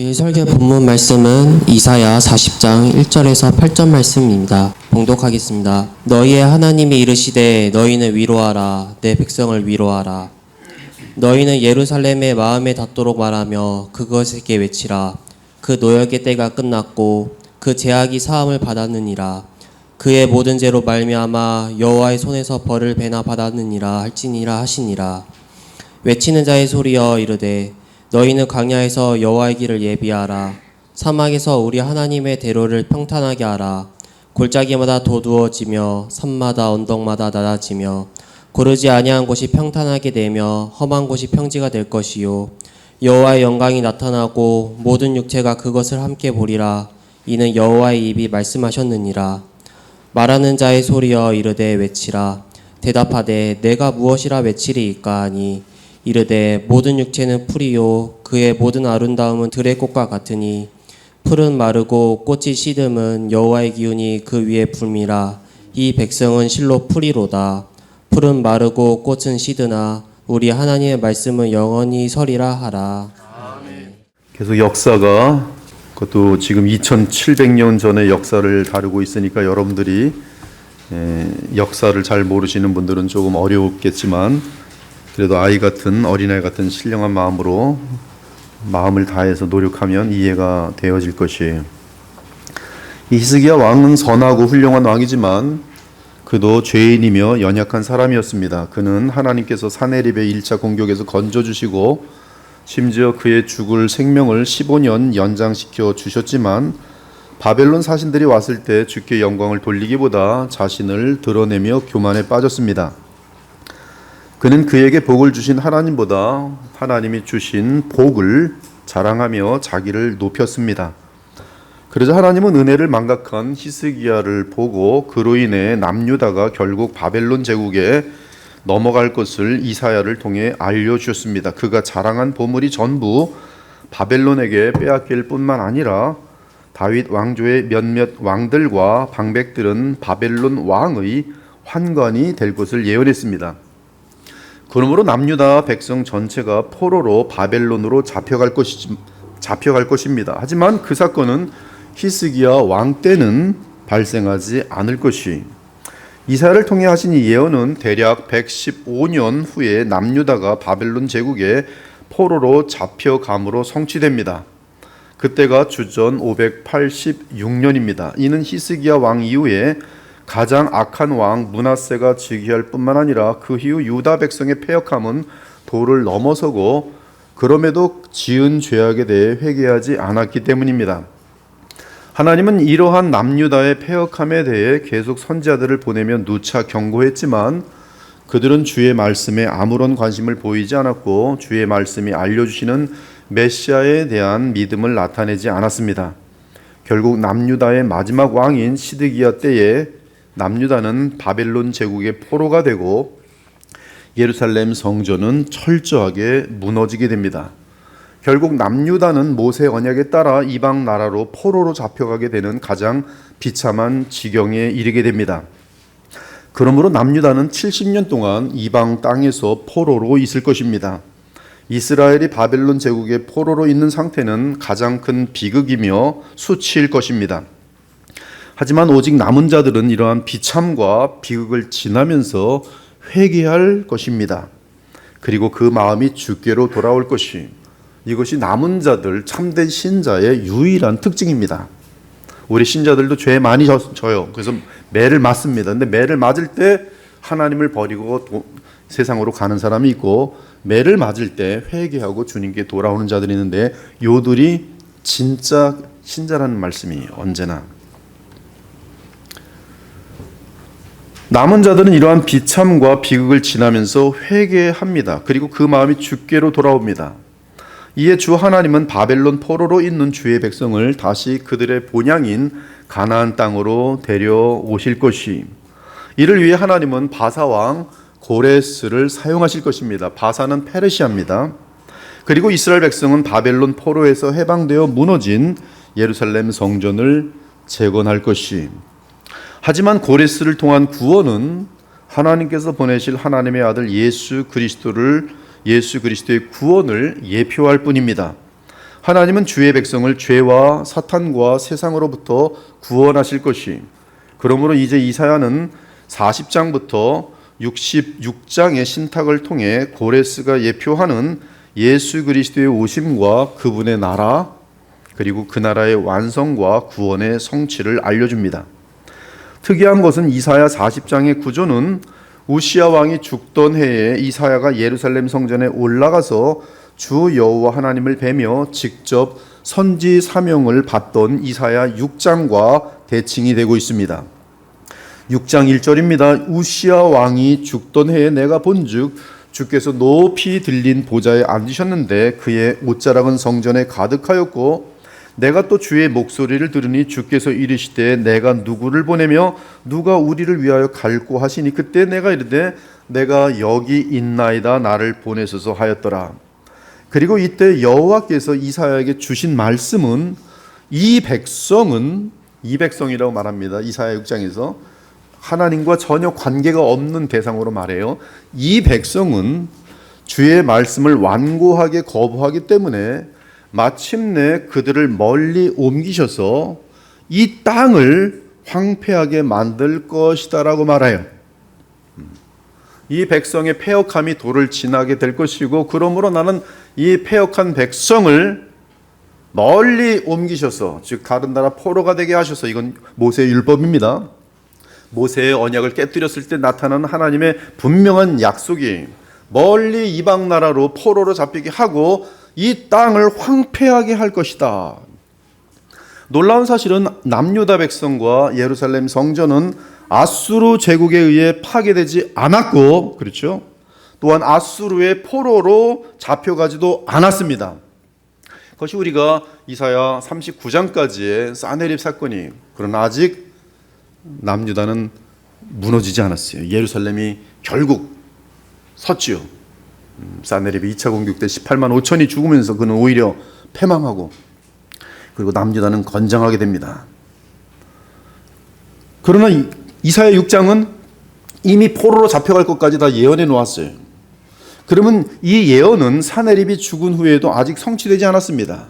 오늘 설교 본문 말씀은 이사야 40장 1절에서 8절 말씀입니다. 봉독하겠습니다. 너희의 하나님이 이르시되 너희는 위로하라. 내 백성을 위로하라. 너희는 예루살렘의 마음에 닿도록 말하며 그것에게 외치라. 그 노역의 때가 끝났고 그 제약이 사함을 받았느니라. 그의 모든 죄로 말미암아 여호와의 손에서 벌을 배나 받았느니라 할지니라 하시니라. 외치는 자의 소리여 이르되 너희는 광야에서 여호와의 길을 예비하라. 사막에서 우리 하나님의 대로를 평탄하게 하라. 골짜기마다 도두어지며 산마다 언덕마다 낮아지며 고르지 아니한 곳이 평탄하게 되며 험한 곳이 평지가 될 것이요 여호와의 영광이 나타나고 모든 육체가 그것을 함께 보리라. 이는 여호와의 입이 말씀하셨느니라. 말하는 자의 소리여 이르되 외치라. 대답하되 내가 무엇이라 외치리이까 하니 이르되 모든 육체는 풀이요 그의 모든 아름다움은 들의 꽃과 같으니 풀은 마르고 꽃이 시듬은 여호와의 기운이 그 위에 붐이라. 이 백성은 실로 풀이로다. 풀은 마르고 꽃은 시드나 우리 하나님의 말씀은 영원히 서리라 하라. 아멘. 계속 역사가 그것도 지금 2700년 전의 역사를 다루고 있으니까 여러분들이 역사를 잘 모르시는 분들은 조금 어려웠겠지만 그래도 어린아이 같은 신령한 마음으로 마음을 다해서 노력하면 이해가 되어질 것이에요. 이 히스기야 왕은 선하고 훌륭한 왕이지만 그도 죄인이며 연약한 사람이었습니다. 그는 하나님께서 사네립의 1차 공격에서 건져주시고 심지어 그의 죽을 생명을 15년 연장시켜 주셨지만 바벨론 사신들이 왔을 때 주께 영광을 돌리기보다 자신을 드러내며 교만에 빠졌습니다. 그는 그에게 복을 주신 하나님보다 하나님이 주신 복을 자랑하며 자기를 높였습니다. 그러자 하나님은 은혜를 망각한 히스기야를 보고 그로 인해 남유다가 결국 바벨론 제국에 넘어갈 것을 이사야를 통해 알려주셨습니다. 그가 자랑한 보물이 전부 바벨론에게 빼앗길 뿐만 아니라 다윗 왕조의 몇몇 왕들과 방백들은 바벨론 왕의 환관이 될 것을 예언했습니다. 그러므로 남유다 백성 전체가 포로로 바벨론으로 잡혀갈 것입니다. 하지만 그 사건은 히스기야 왕 때는 발생하지 않을 것이. 이사야를 통해 하신 이 예언은 대략 115년 후에 남유다가 바벨론 제국에 포로로 잡혀감으로 성취됩니다. 그때가 주전 586년입니다. 이는 히스기야 왕 이후에 가장 악한 왕 므낫세가 즉위할 뿐만 아니라 그 이후 유다 백성의 패역함은 도를 넘어서고 그럼에도 지은 죄악에 대해 회개하지 않았기 때문입니다. 하나님은 이러한 남유다의 패역함에 대해 계속 선지자들을 보내며 누차 경고했지만 그들은 주의 말씀에 아무런 관심을 보이지 않았고 주의 말씀이 알려주시는 메시아에 대한 믿음을 나타내지 않았습니다. 결국 남유다의 마지막 왕인 시드기야 때에 남유다는 바벨론 제국의 포로가 되고 예루살렘 성전은 철저하게 무너지게 됩니다. 결국 남유다는 모세 언약에 따라 이방 나라로 포로로 잡혀가게 되는 가장 비참한 지경에 이르게 됩니다. 그러므로 남유다는 70년 동안 이방 땅에서 포로로 있을 것입니다. 이스라엘이 바벨론 제국의 포로로 있는 상태는 가장 큰 비극이며 수치일 것입니다. 하지만 오직 남은 자들은 이러한 비참과 비극을 지나면서 회개할 것입니다. 그리고 그 마음이 주께로 돌아올 것이. 이것이 남은 자들, 참된 신자의 유일한 특징입니다. 우리 신자들도 죄 많이 져요. 그래서 매를 맞습니다. 근데 매를 맞을 때 하나님을 버리고 세상으로 가는 사람이 있고 매를 맞을 때 회개하고 주님께 돌아오는 자들이 있는데 요들이 진짜 신자라는 말씀이 언제나 남은 자들은 이러한 비참과 비극을 지나면서 회개합니다. 그리고 그 마음이 주께로 돌아옵니다. 이에 주 하나님은 바벨론 포로로 있는 주의 백성을 다시 그들의 본향인 가나안 땅으로 데려오실 것이. 이를 위해 하나님은 바사 왕 고레스를 사용하실 것입니다. 바사는 페르시아입니다. 그리고 이스라엘 백성은 바벨론 포로에서 해방되어 무너진 예루살렘 성전을 재건할 것이. 하지만 고레스를 통한 구원은 하나님께서 보내실 하나님의 아들 예수 그리스도의 구원을 예표할 뿐입니다. 하나님은 주의 백성을 죄와 사탄과 세상으로부터 구원하실 것이. 그러므로 이제 이사야는 40장부터 66장의 신탁을 통해 고레스가 예표하는 예수 그리스도의 오심과 그분의 나라, 그리고 그 나라의 완성과 구원의 성취를 알려줍니다. 특이한 것은 이사야 40장의 구조는 우시야 왕이 죽던 해에 이사야가 예루살렘 성전에 올라가서 주 여호와 하나님을 뵈며 직접 선지 사명을 받던 이사야 6장과 대칭이 되고 있습니다. 6장 1절입니다. 우시야 왕이 죽던 해에 내가 본즉 주께서 높이 들린 보좌에 앉으셨는데 그의 옷자락은 성전에 가득하였고 내가 또 주의 목소리를 들으니 주께서 이르시되 내가 누구를 보내며 누가 우리를 위하여 갈고 하시니 그때 내가 이르되 내가 여기 있나이다 나를 보내소서 하였더라. 그리고 이때 여호와께서 이사야에게 주신 말씀은 이 백성이라고 말합니다. 이사야 6장에서 하나님과 전혀 관계가 없는 대상으로 말해요. 이 백성은 주의 말씀을 완고하게 거부하기 때문에 마침내 그들을 멀리 옮기셔서 이 땅을 황폐하게 만들 것이다라고 말해요. 이 백성의 패역함이 도를 지나게 될 것이고 그러므로 나는 이 패역한 백성을 멀리 옮기셔서 즉 다른 나라 포로가 되게 하셔서 이건 모세의 율법입니다. 모세의 언약을 깨뜨렸을 때 나타나는 하나님의 분명한 약속이 멀리 이방 나라로 포로로 잡히게 하고 이 땅을 황폐하게 할 것이다. 놀라운 사실은 남유다 백성과 예루살렘 성전은 아수르 제국에 의해 파괴되지 않았고, 그렇죠? 또한 아수르의 포로로 잡혀가지도 않았습니다. 그것이 우리가 이사야 39장까지의 사네립 사건이. 그러나 아직 남유다는 무너지지 않았어요. 예루살렘이 결국 섰지요. 사네립이 2차 공격 때 18만 5천이 죽으면서 그는 오히려 패망하고 그리고 남유다는 건장하게 됩니다. 그러나 이사야 6장은 이미 포로로 잡혀갈 것까지 다 예언해 놓았어요. 그러면 이 예언은 사네립이 죽은 후에도 아직 성취되지 않았습니다.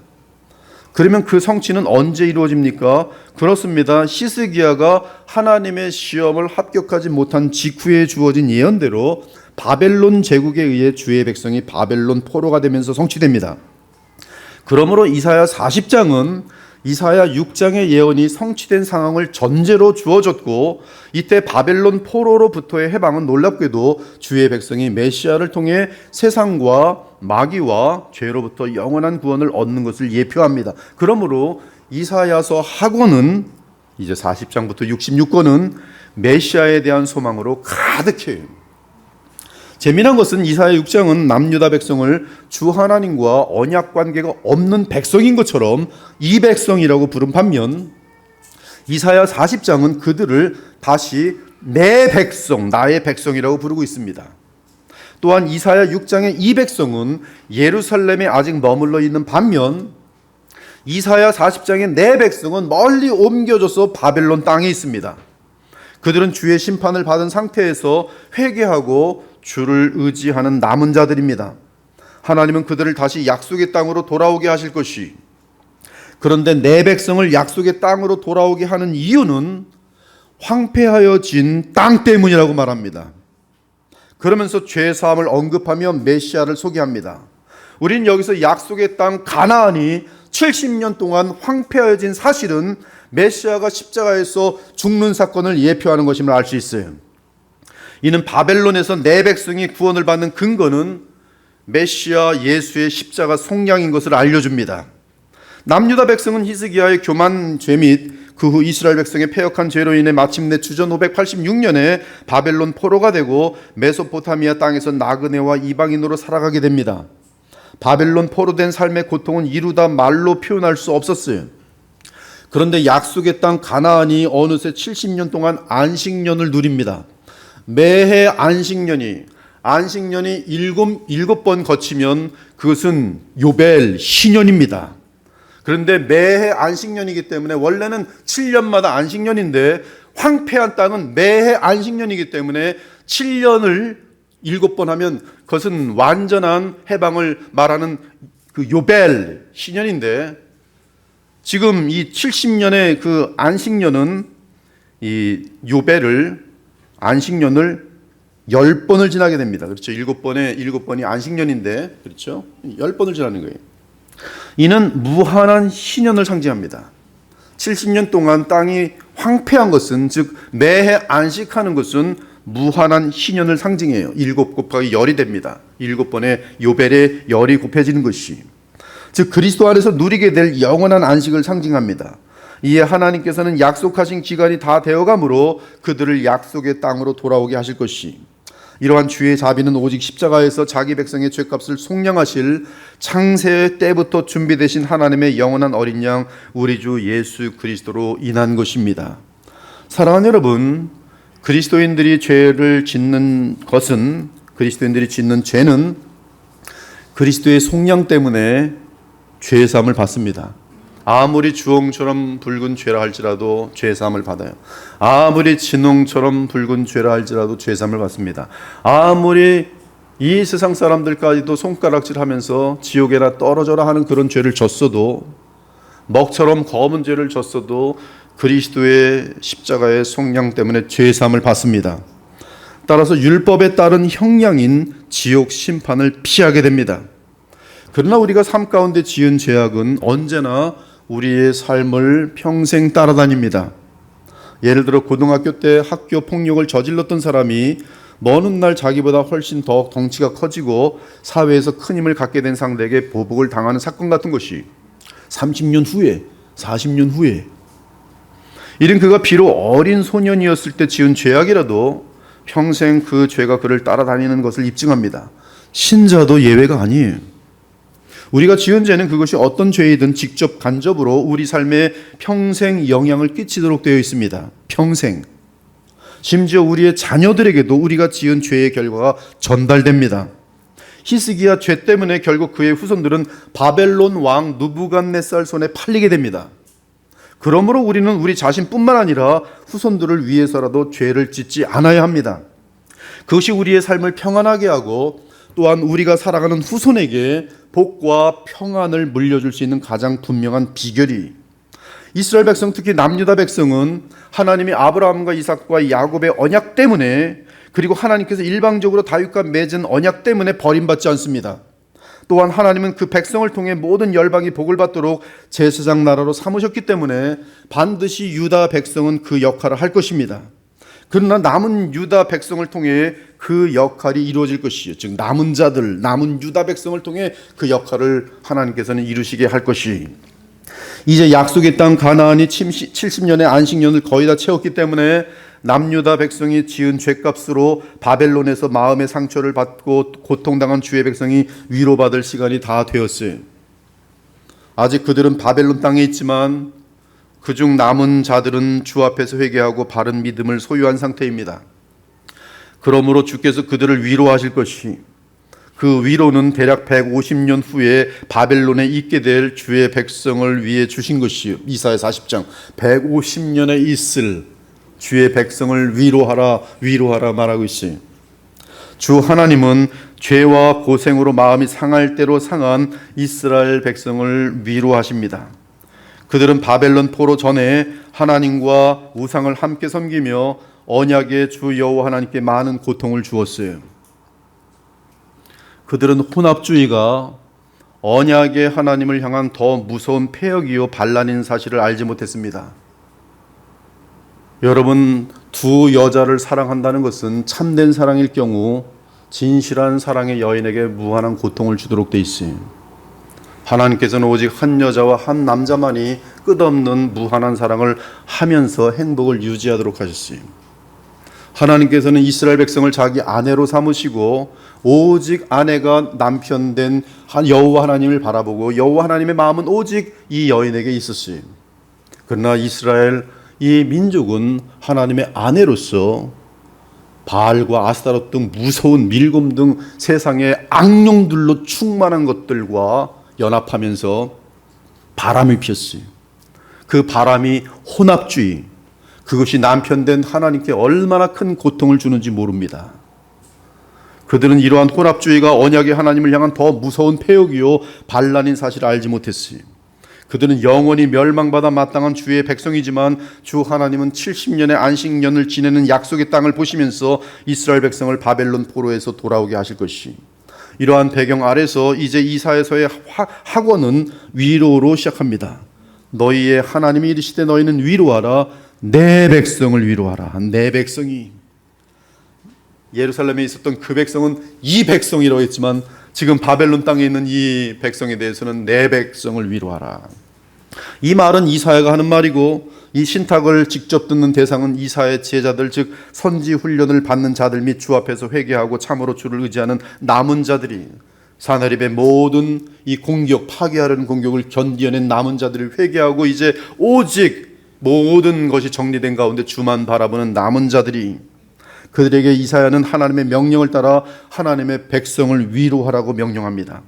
그러면 그 성취는 언제 이루어집니까? 그렇습니다. 히스기야가 하나님의 시험을 합격하지 못한 직후에 주어진 예언대로 바벨론 제국에 의해 주의 백성이 바벨론 포로가 되면서 성취됩니다. 그러므로 이사야 40장은 이사야 6장의 예언이 성취된 상황을 전제로 주어졌고 이때 바벨론 포로로부터의 해방은 놀랍게도 주의 백성이 메시아를 통해 세상과 마귀와 죄로부터 영원한 구원을 얻는 것을 예표합니다. 그러므로 이사야서 하고는 이제 40장부터 66권은 메시아에 대한 소망으로 가득해요. 재미난 것은 이사야 6장은 남유다 백성을 주 하나님과 언약 관계가 없는 백성인 것처럼 이 백성이라고 부른 반면 이사야 40장은 그들을 다시 내 백성, 나의 백성이라고 부르고 있습니다. 또한 이사야 6장의 이 백성은 예루살렘에 아직 머물러 있는 반면 이사야 40장의 내 백성은 멀리 옮겨져서 바벨론 땅에 있습니다. 그들은 주의 심판을 받은 상태에서 회개하고 주를 의지하는 남은 자들입니다. 하나님은 그들을 다시 약속의 땅으로 돌아오게 하실 것이. 그런데 내 백성을 약속의 땅으로 돌아오게 하는 이유는 황폐하여진 땅 때문이라고 말합니다. 그러면서 죄 사함을 언급하며 메시아를 소개합니다. 우린 여기서 약속의 땅 가나안이 70년 동안 황폐하여진 사실은 메시아가 십자가에서 죽는 사건을 예표하는 것임을 알 수 있어요. 이는 바벨론에서 내 백성이 구원을 받는 근거는 메시아 예수의 십자가 속량인 것을 알려줍니다. 남유다 백성은 히스기야의 교만 죄 및 그 후 이스라엘 백성의 패역한 죄로 인해 마침내 주전 586년에 바벨론 포로가 되고 메소포타미아 땅에서 나그네와 이방인으로 살아가게 됩니다. 바벨론 포로된 삶의 고통은 이루다 말로 표현할 수 없었어요. 그런데 약속의 땅 가나안이 어느새 70년 동안 안식년을 누립니다. 매해 안식년이 일곱 번 거치면 그것은 요벨 신년입니다. 그런데 매해 안식년이기 때문에 원래는 7년마다 안식년인데 황폐한 땅은 매해 안식년이기 때문에 7년을 7번 하면 그것은 완전한 해방을 말하는 그 요벨 신년인데, 지금 이 70년의 그 안식년은 이 요벨을 안식년을 10번을 지나게 됩니다. 그렇죠? 7번이 안식년인데, 그렇죠? 10번을 지나는 거예요. 이는 무한한 희년을 상징합니다. 70년 동안 땅이 황폐한 것은, 즉 매해 안식하는 것은 무한한 희년을 상징해요. 7 곱하기 열이 됩니다. 7번의 요벨의 열이 곱해지는 것이, 즉 그리스도 안에서 누리게 될 영원한 안식을 상징합니다. 이에 하나님께서는 약속하신 기간이 다 되어가므로 그들을 약속의 땅으로 돌아오게 하실 것이, 이러한 주의 자비는 오직 십자가에서 자기 백성의 죄값을 속량하실 창세 때부터 준비되신 하나님의 영원한 어린 양 우리 주 예수 그리스도로 인한 것입니다. 사랑하는 여러분, 그리스도인들이 죄를 짓는 것은, 그리스도인들이 짓는 죄는 그리스도의 속량 때문에 죄사함을 받습니다. 아무리 주홍처럼 붉은 죄라 할지라도 죄사함을 받아요. 아무리 진홍처럼 붉은 죄라 할지라도 죄사함을 받습니다. 아무리 이 세상 사람들까지도 손가락질하면서 지옥에나 떨어져라 하는 그런 죄를 졌어도, 먹처럼 검은 죄를 졌어도 그리스도의 십자가의 속량 때문에 죄사함을 받습니다. 따라서 율법에 따른 형량인 지옥 심판을 피하게 됩니다. 그러나 우리가 삶 가운데 지은 죄악은 언제나 우리의 삶을 평생 따라다닙니다. 예를 들어 고등학교 때 학교 폭력을 저질렀던 사람이 먼 훗날 자기보다 훨씬 더 덩치가 커지고 사회에서 큰 힘을 갖게 된 상대에게 보복을 당하는 사건 같은 것이 30년 후에, 40년 후에, 이른 그가 비록 어린 소년이었을 때 지은 죄악이라도 평생 그 죄가 그를 따라다니는 것을 입증합니다. 신자도 예외가 아니에요. 우리가 지은 죄는 그것이 어떤 죄이든 직접 간접으로 우리 삶에 평생 영향을 끼치도록 되어 있습니다. 평생. 심지어 우리의 자녀들에게도 우리가 지은 죄의 결과가 전달됩니다. 히스기야 죄 때문에 결국 그의 후손들은 바벨론 왕 느부갓네살 손에 팔리게 됩니다. 그러므로 우리는 우리 자신뿐만 아니라 후손들을 위해서라도 죄를 짓지 않아야 합니다. 그것이 우리의 삶을 평안하게 하고 또한 우리가 살아가는 후손에게 복과 평안을 물려줄 수 있는 가장 분명한 비결이, 이스라엘 백성, 특히 남유다 백성은 하나님이 아브라함과 이삭과 야곱의 언약 때문에, 그리고 하나님께서 일방적으로 다윗과 맺은 언약 때문에 버림받지 않습니다. 또한 하나님은 그 백성을 통해 모든 열방이 복을 받도록 제사장 나라로 삼으셨기 때문에 반드시 유다 백성은 그 역할을 할 것입니다. 그러나 남은 유다 백성을 통해 그 역할이 이루어질 것이요, 즉 남은 자들, 남은 유다 백성을 통해 그 역할을 하나님께서는 이루시게 할 것이, 이제 약속의 땅 가나안이 70년의 안식년을 거의 다 채웠기 때문에 남유다 백성이 지은 죄값으로 바벨론에서 마음의 상처를 받고 고통당한 주의 백성이 위로받을 시간이 다 되었어요. 아직 그들은 바벨론 땅에 있지만 그중 남은 자들은 주 앞에서 회개하고 바른 믿음을 소유한 상태입니다. 그러므로 주께서 그들을 위로하실 것이, 그 위로는 대략 150년 후에 바벨론에 있게 될 주의 백성을 위해 주신 것이요, 이사야 40장 150년에 있을 주의 백성을 위로하라 말하고 있어요. 주 하나님은 죄와 고생으로 마음이 상할 대로 상한 이스라엘 백성을 위로하십니다. 그들은 바벨론 포로 전에 하나님과 우상을 함께 섬기며 언약의 주 여호와 하나님께 많은 고통을 주었어요. 그들은 혼합주의가 언약의 하나님을 향한 더 무서운 폐역이요 반란인 사실을 알지 못했습니다. 여러분, 두 여자를 사랑한다는 것은 참된 사랑일 경우 진실한 사랑의 여인에게 무한한 고통을 주도록 돼 있어요. 하나님께서는 오직 한 여자와 한 남자만이 끝없는 무한한 사랑을 하면서 행복을 유지하도록 하셨어요. 하나님께서는 이스라엘 백성을 자기 아내로 삼으시고 오직 아내가 남편 된 여호와 하나님을 바라보고 여호와 하나님의 마음은 오직 이 여인에게 있었어요. 그러나 이스라엘 이 민족은 하나님의 아내로서 바알과 아스타롯 등 무서운 밀곰 등 세상의 악령들로 충만한 것들과 연합하면서 바람을 피웠어요. 그 바람이 혼합주의, 그것이 남편 된 하나님께 얼마나 큰 고통을 주는지 모릅니다. 그들은 이러한 혼합주의가 언약의 하나님을 향한 더 무서운 패역이요 반란인 사실을 알지 못했어요. 그들은 영원히 멸망받아 마땅한 주의 백성이지만 주 하나님은 70년의 안식년을 지내는 약속의 땅을 보시면서 이스라엘 백성을 바벨론 포로에서 돌아오게 하실 것이, 이러한 배경 아래서 이제 이사야서의 학원은 위로로 시작합니다. 너희의 하나님이 이르시되 너희는 위로하라. 내 백성을 위로하라. 내 백성이, 예루살렘에 있었던 그 백성은 이 백성이라고 했지만 지금 바벨론 땅에 있는 이 백성에 대해서는 내 백성을 위로하라. 이 말은 이사야가 하는 말이고, 이 신탁을 직접 듣는 대상은 이사야의 제자들, 즉 선지 훈련을 받는 자들 및 주 앞에서 회개하고 참으로 주를 의지하는 남은 자들이, 사나립의 모든 이 공격, 파괴하려는 공격을 견디어낸 남은 자들을 회개하고 이제 오직 모든 것이 정리된 가운데 주만 바라보는 남은 자들이, 그들에게 이사야는 하나님의 명령을 따라 하나님의 백성을 위로하라고 명령합니다.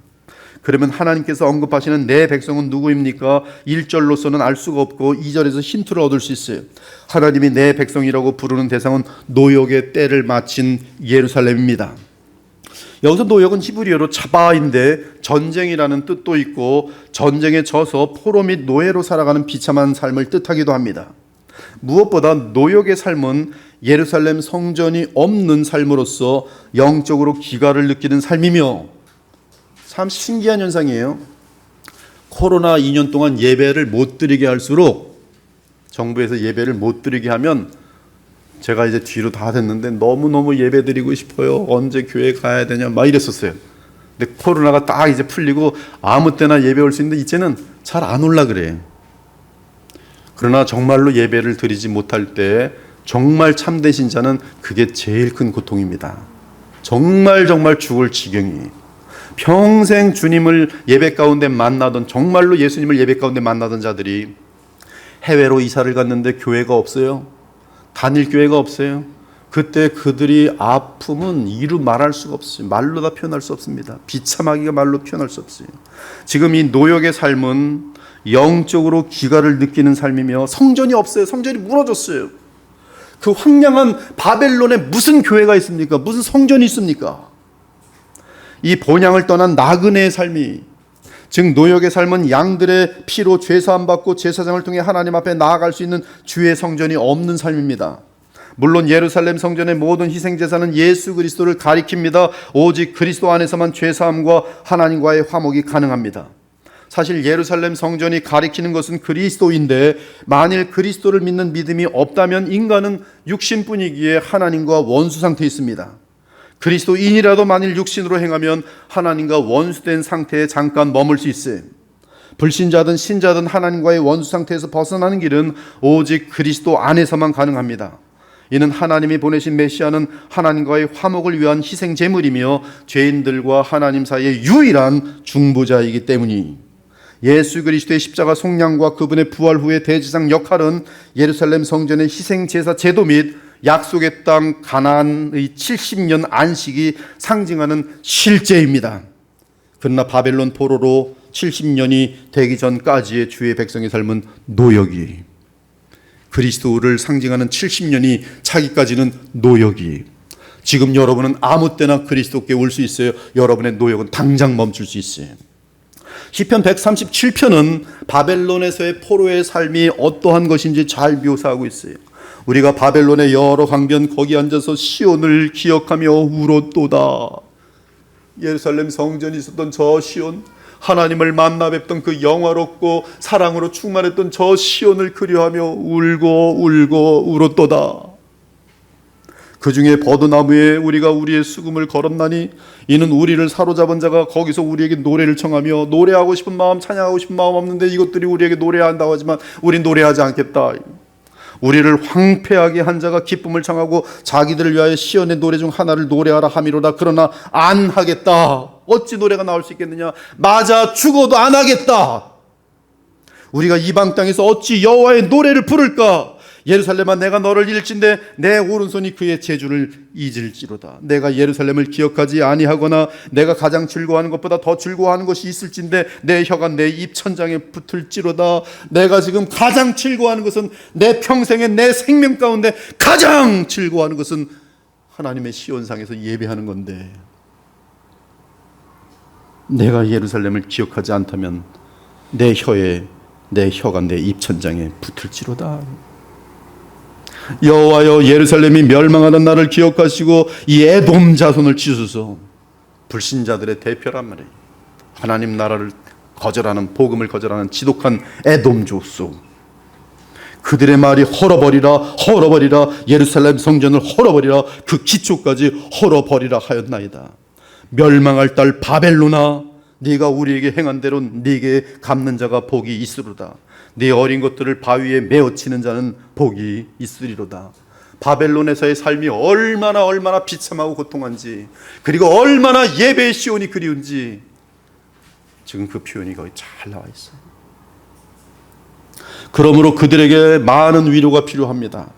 그러면 하나님께서 언급하시는 내 백성은 누구입니까? 1절로서는 알 수가 없고 2절에서 힌트를 얻을 수 있어요. 하나님이 내 백성이라고 부르는 대상은 노역의 때를 마친 예루살렘입니다. 여기서 노역은 히브리어로 차바인데 전쟁이라는 뜻도 있고 전쟁에 져서 포로 및 노예로 살아가는 비참한 삶을 뜻하기도 합니다. 무엇보다 노역의 삶은 예루살렘 성전이 없는 삶으로서 영적으로 기가를 느끼는 삶이며, 참 신기한 현상이에요. 코로나 2년 동안 예배를 못 드리게 할수록, 정부에서 예배를 못 드리게 하면 제가 이제 뒤로 다 됐는데 너무너무 예배 드리고 싶어요. 언제 교회 가야 되냐 막 이랬었어요. 근데 코로나가 딱 이제 풀리고 아무 때나 예배 올 수 있는데 이제는 잘 안 올라 그래요. 그러나 정말로 예배를 드리지 못할 때 정말 참된 신자는 그게 제일 큰 고통입니다. 정말 죽을 지경이, 평생 주님을 예배 가운데 만나던, 정말로 예수님을 예배 가운데 만나던 자들이 해외로 이사를 갔는데 교회가 없어요. 단일 교회가 없어요. 그때 그들이 아픔은 이루 말할 수가 없어요. 말로 다 표현할 수 없습니다. 비참하기가 말로 표현할 수 없어요. 지금 이 노역의 삶은 영적으로 기가를 느끼는 삶이며, 성전이 없어요. 성전이 무너졌어요. 그 황량한 바벨론에 무슨 교회가 있습니까? 무슨 성전이 있습니까? 이 본향을 떠난 나그네의 삶이, 즉 노역의 삶은 양들의 피로 죄사함 받고 제사장을 통해 하나님 앞에 나아갈 수 있는 주의 성전이 없는 삶입니다. 물론 예루살렘 성전의 모든 희생 제사는 예수 그리스도를 가리킵니다. 오직 그리스도 안에서만 죄사함과 하나님과의 화목이 가능합니다. 사실 예루살렘 성전이 가리키는 것은 그리스도인데, 만일 그리스도를 믿는 믿음이 없다면 인간은 육신뿐이기에 하나님과 원수 상태에 있습니다. 그리스도인이라도 만일 육신으로 행하면 하나님과 원수된 상태에 잠깐 머물 수 있어요. 불신자든 신자든 하나님과의 원수 상태에서 벗어나는 길은 오직 그리스도 안에서만 가능합니다. 이는 하나님이 보내신 메시아는 하나님과의 화목을 위한 희생 제물이며 죄인들과 하나님 사이의 유일한 중보자이기 때문이, 예수 그리스도의 십자가 속량과 그분의 부활 후의 대제사장 역할은 예루살렘 성전의 희생 제사 제도 및 약속의 땅 가나안의 70년 안식이 상징하는 실제입니다. 그러나 바벨론 포로로 70년이 되기 전까지의 주의 백성의 삶은 노역이, 그리스도를 상징하는 70년이 차기까지는 노역이, 지금 여러분은 아무 때나 그리스도께 올 수 있어요. 여러분의 노역은 당장 멈출 수 있어요. 시편 137편은 바벨론에서의 포로의 삶이 어떠한 것인지 잘 묘사하고 있어요. 우리가 바벨론의 여러 강변 거기 앉아서 시온을 기억하며 울었도다. 예루살렘 성전이 있었던 저 시온, 하나님을 만나 뵙던 그 영화롭고 사랑으로 충만했던 저 시온을 그리워하며 울고 울었도다. 그 중에 버드나무에 우리가 우리의 수금을 걸었나니 이는 우리를 사로잡은 자가 거기서 우리에게 노래를 청하며, 노래하고 싶은 마음, 찬양하고 싶은 마음 없는데 이것들이 우리에게 노래한다고 하지만 우린 노래하지 않겠다. 우리를 황폐하게 한 자가 기쁨을 청하고 자기들을 위하여 시온의 노래 중 하나를 노래하라 함이로다. 그러나 안 하겠다. 어찌 노래가 나올 수 있겠느냐? 맞아, 죽어도 안 하겠다. 우리가 이방 땅에서 어찌 여호와의 노래를 부를까? 예루살렘아, 내가 너를 잃을진대 내 오른손이 그의 재주를 잊을지로다. 내가 예루살렘을 기억하지 아니하거나 내가 가장 즐거워하는 것보다 더 즐거워하는 것이 있을진대 내 혀가 내 입 천장에 붙을지로다. 내가 지금 가장 즐거워하는 것은, 내 평생에 내 생명 가운데 가장 즐거워하는 것은 하나님의 시온상에서 예배하는 건데, 내가 예루살렘을 기억하지 않다면 내 혀가 내 입천장에 붙을지로다. 여호와여, 예루살렘이 멸망하던 날을 기억하시고 이 에돔 자손을 치소서. 불신자들의 대표란 말이에요. 하나님 나라를 거절하는, 복음을 거절하는 지독한 에돔 족속, 그들의 말이 헐어버리라, 예루살렘 성전을 헐어버리라, 그 기초까지 헐어버리라 하였나이다. 멸망할 딸 바벨론아, 네가 우리에게 행한 대로 네게 갚는 자가 복이 있으로다. 네 어린 것들을 바위에 메어치는 자는 복이 있으리로다. 바벨론에서의 삶이 얼마나 비참하고 고통한지, 그리고 얼마나 예배의 시온이 그리운지 지금 그 표현이 거의 잘 나와 있어요. 그러므로 그들에게 많은 위로가 필요합니다.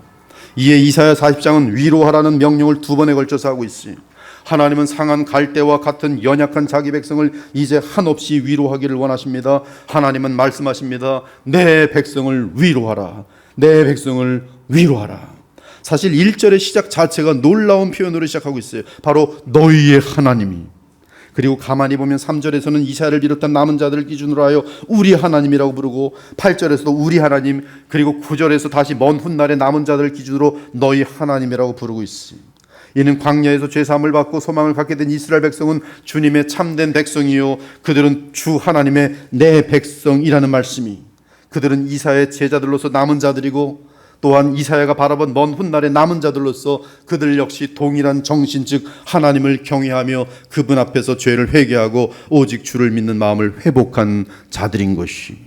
이에 이사야 40장은 위로하라는 명령을 두 번에 걸쳐서 하고 있어요. 하나님은 상한 갈대와 같은 연약한 자기 백성을 이제 한없이 위로하기를 원하십니다. 하나님은 말씀하십니다. 내 백성을 위로하라. 내 백성을 위로하라. 사실 1절의 시작 자체가 놀라운 표현으로 시작하고 있어요. 바로 너희의 하나님이. 그리고 가만히 보면 3절에서는 이사야를 비롯한 남은 자들을 기준으로 하여 우리 하나님이라고 부르고, 8절에서도 우리 하나님, 그리고 9절에서 다시 먼 훗날의 남은 자들을 기준으로 너희 하나님이라고 부르고 있어요. 이는 광야에서 죄사함을 받고 소망을 갖게 된 이스라엘 백성은 주님의 참된 백성이요, 그들은 주 하나님의 내 백성이라는 말씀이, 그들은 이사야의 제자들로서 남은 자들이고, 또한 이사야가 바라본 먼 훗날의 남은 자들로서 그들 역시 동일한 정신, 즉 하나님을 경외하며 그분 앞에서 죄를 회개하고 오직 주를 믿는 마음을 회복한 자들인 것이.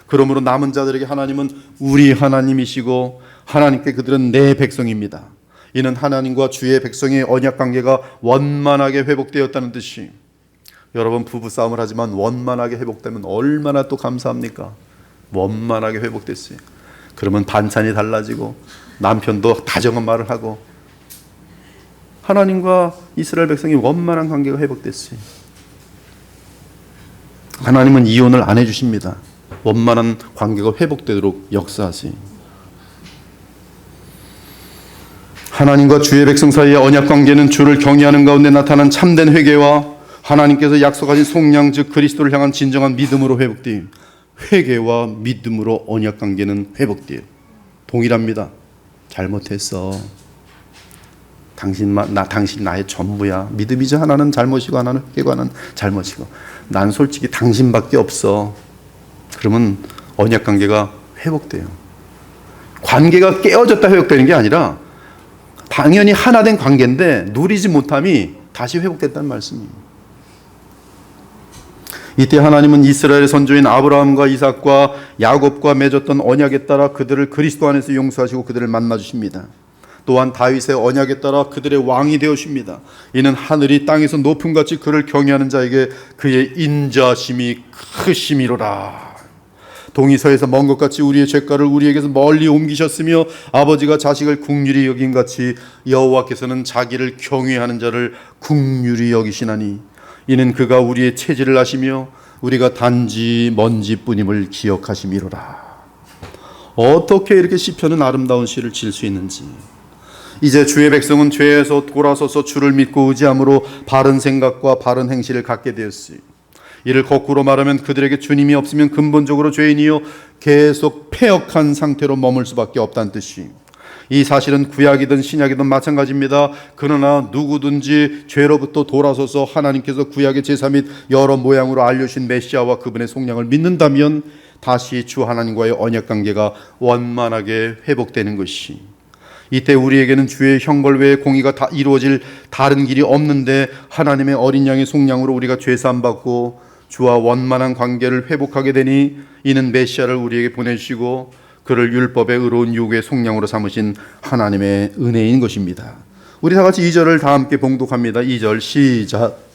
그러므로 남은 자들에게 하나님은 우리 하나님이시고 하나님께 그들은 내 백성입니다. 이는 하나님과 주의 백성의 언약 관계가 원만하게 회복되었다는 뜻이. 여러분, 부부싸움을 하지만 원만하게 회복되면 얼마나 또 감사합니까? 원만하게 회복됐어요. 그러면 반찬이 달라지고 남편도 다정한 말을 하고 하나님과 이스라엘 백성이 원만한 관계가 회복됐어요. 하나님은 이혼을 안 해주십니다. 원만한 관계가 회복되도록 역사하세요. 하나님과 주의 백성 사이의 언약 관계는 주를 경외하는 가운데 나타난 참된 회개와 하나님께서 약속하신 속량, 즉 그리스도를 향한 진정한 믿음으로 회복돼요. 회개와 믿음으로 언약 관계는 회복돼요. 동일합니다. 잘못했어. 당신 나의 전부야. 믿음이죠. 하나는 잘못이고 하나는 회개고 하나는 잘못이고. 난 솔직히 당신밖에 없어. 그러면 언약 관계가 회복돼요. 관계가 깨어졌다 회복되는 게 아니라 당연히 하나 된 관계인데 누리지 못함이 다시 회복됐다는 말씀입니다. 이때 하나님은 이스라엘의 선조인 아브라함과 이삭과 야곱과 맺었던 언약에 따라 그들을 그리스도 안에서 용서하시고 그들을 만나주십니다. 또한 다윗의 언약에 따라 그들의 왕이 되어줍니다. 이는 하늘이 땅에서 높음같이 그를 경외하는 자에게 그의 인자심이 크심이로라. 동이 서에서 먼 것 같이 우리의 죄가를 우리에게서 멀리 옮기셨으며 아버지가 자식을 국률이 여긴 같이 여호와께서는 자기를 경외하는 자를 국률이 여기시나니 이는 그가 우리의 체질을 아시며 우리가 단지 먼지뿐임을 기억하심이로라. 어떻게 이렇게 시편은 아름다운 시를 지을 수 있는지. 이제 주의 백성은 죄에서 돌아서서 주를 믿고 의지함으로 바른 생각과 바른 행실을 갖게 되었어요. 이를 거꾸로 말하면 그들에게 주님이 없으면 근본적으로 죄인이요 계속 패역한 상태로 머물 수밖에 없다는 뜻이. 이 사실은 구약이든 신약이든 마찬가지입니다. 그러나 누구든지 죄로부터 돌아서서 하나님께서 구약의 제사 및 여러 모양으로 알려주신 메시아와 그분의 속량을 믿는다면 다시 주 하나님과의 언약관계가 원만하게 회복되는 것이. 이때 우리에게는 주의 형벌 외에 공의가 다 이루어질 다른 길이 없는데 하나님의 어린 양의 속량으로 우리가 죄사함 받고 주와 원만한 관계를 회복하게 되니 이는 메시아를 우리에게 보내주시고 그를 율법의 의로운 요구의 속량으로 삼으신 하나님의 은혜인 것입니다. 우리 다 같이 2절을 다 함께 봉독합니다. 2절 시작.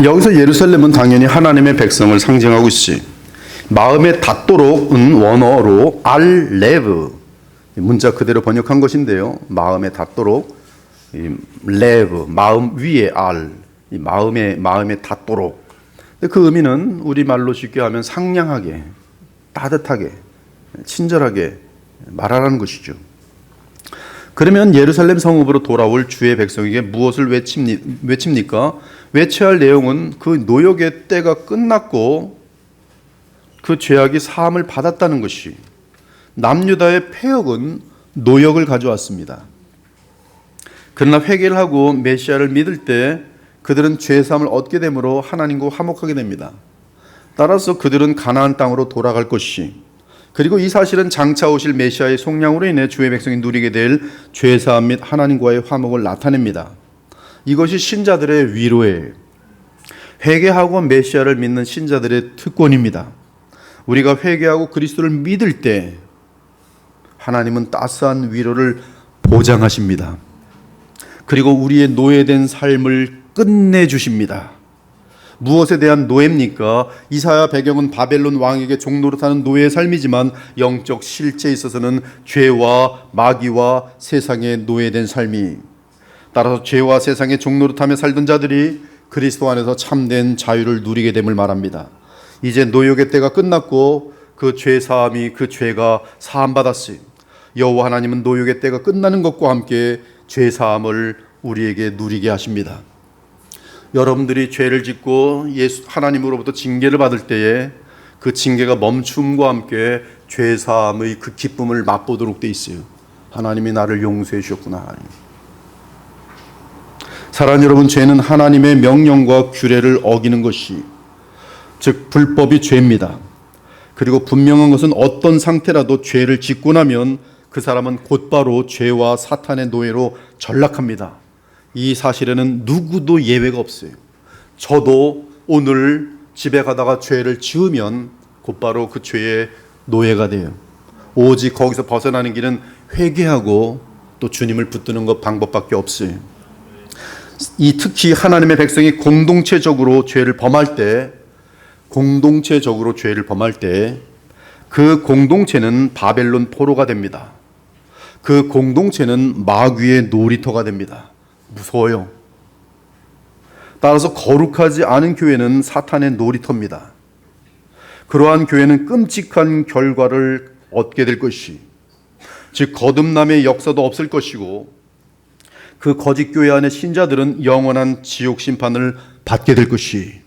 여기서 예루살렘은 당연히 하나님의 백성을 상징하고 있지. 마음에 닿도록은 원어로 알레브, 문자 그대로 번역한 것인데요. 마음에 닿도록, 레브, 마음 위에 알, 마음에 닿도록. 그 의미는 우리말로 쉽게 하면 상냥하게, 따뜻하게, 친절하게 말하라는 것이죠. 그러면 예루살렘 성읍으로 돌아올 주의 백성에게 무엇을 외칩니까? 외쳐야 할 내용은 그 노역의 때가 끝났고 그 죄악이 사함을 받았다는 것이, 남유다의 패역은 노역을 가져왔습니다. 그러나 회개를 하고 메시아를 믿을 때 그들은 죄사함을 얻게 되므로 하나님과 화목하게 됩니다. 따라서 그들은 가나안 땅으로 돌아갈 것이, 그리고 이 사실은 장차 오실 메시아의 속량으로 인해 주의 백성이 누리게 될 죄사함 및 하나님과의 화목을 나타냅니다. 이것이 신자들의 위로예요. 회개하고 메시아를 믿는 신자들의 특권입니다. 우리가 회개하고 그리스도를 믿을 때 하나님은 따스한 위로를 보장하십니다. 그리고 우리의 노예된 삶을 끝내주십니다. 무엇에 대한 노예입니까? 이사야 배경은 바벨론 왕에게 종노릇하는 노예의 삶이지만 영적 실제에 있어서는 죄와 마귀와 세상의 노예된 삶이, 따라서 죄와 세상의 종노릇하며 살던 자들이 그리스도 안에서 참된 자유를 누리게 됨을 말합니다. 이제 노역의 때가 끝났고 그 죄 사함이, 그 죄가 사함받았어요. 여호와 하나님은 노역의 때가 끝나는 것과 함께 죄 사함을 우리에게 누리게 하십니다. 여러분들이 죄를 짓고 하나님으로부터 징계를 받을 때에 그 징계가 멈춤과 함께 죄 사함의 그 기쁨을 맛보도록 돼 있어요. 하나님이 나를 용서해 주셨구나. 사랑하는 여러분, 죄는 하나님의 명령과 규례를 어기는 것이, 즉 불법이 죄입니다. 그리고 분명한 것은 어떤 상태라도 죄를 짓고 나면 그 사람은 곧바로 죄와 사탄의 노예로 전락합니다. 이 사실에는 누구도 예외가 없어요. 저도 오늘 집에 가다가 죄를 지으면 곧바로 그 죄의 노예가 돼요. 오직 거기서 벗어나는 길은 회개하고 또 주님을 붙드는 것 방법밖에 없어요. 특히 하나님의 백성이 공동체적으로 죄를 범할 때 그 공동체는 바벨론 포로가 됩니다. 그 공동체는 마귀의 놀이터가 됩니다. 무서워요. 따라서 거룩하지 않은 교회는 사탄의 놀이터입니다. 그러한 교회는 끔찍한 결과를 얻게 될 것이, 즉 거듭남의 역사도 없을 것이고, 그 거짓 교회 안의 신자들은 영원한 지옥 심판을 받게 될 것이,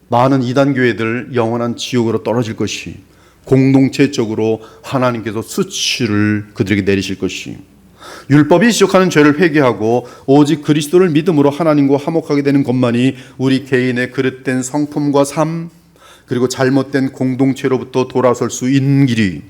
많은 이단 교회들 영원한 지옥으로 떨어질 것이, 공동체적으로 하나님께서 수치를 그들에게 내리실 것이, 율법이 지적하는 죄를 회개하고 오직 그리스도를 믿음으로 하나님과 화목하게 되는 것만이 우리 개인의 그릇된 성품과 삶, 그리고 잘못된 공동체로부터 돌아설 수 있는 길이,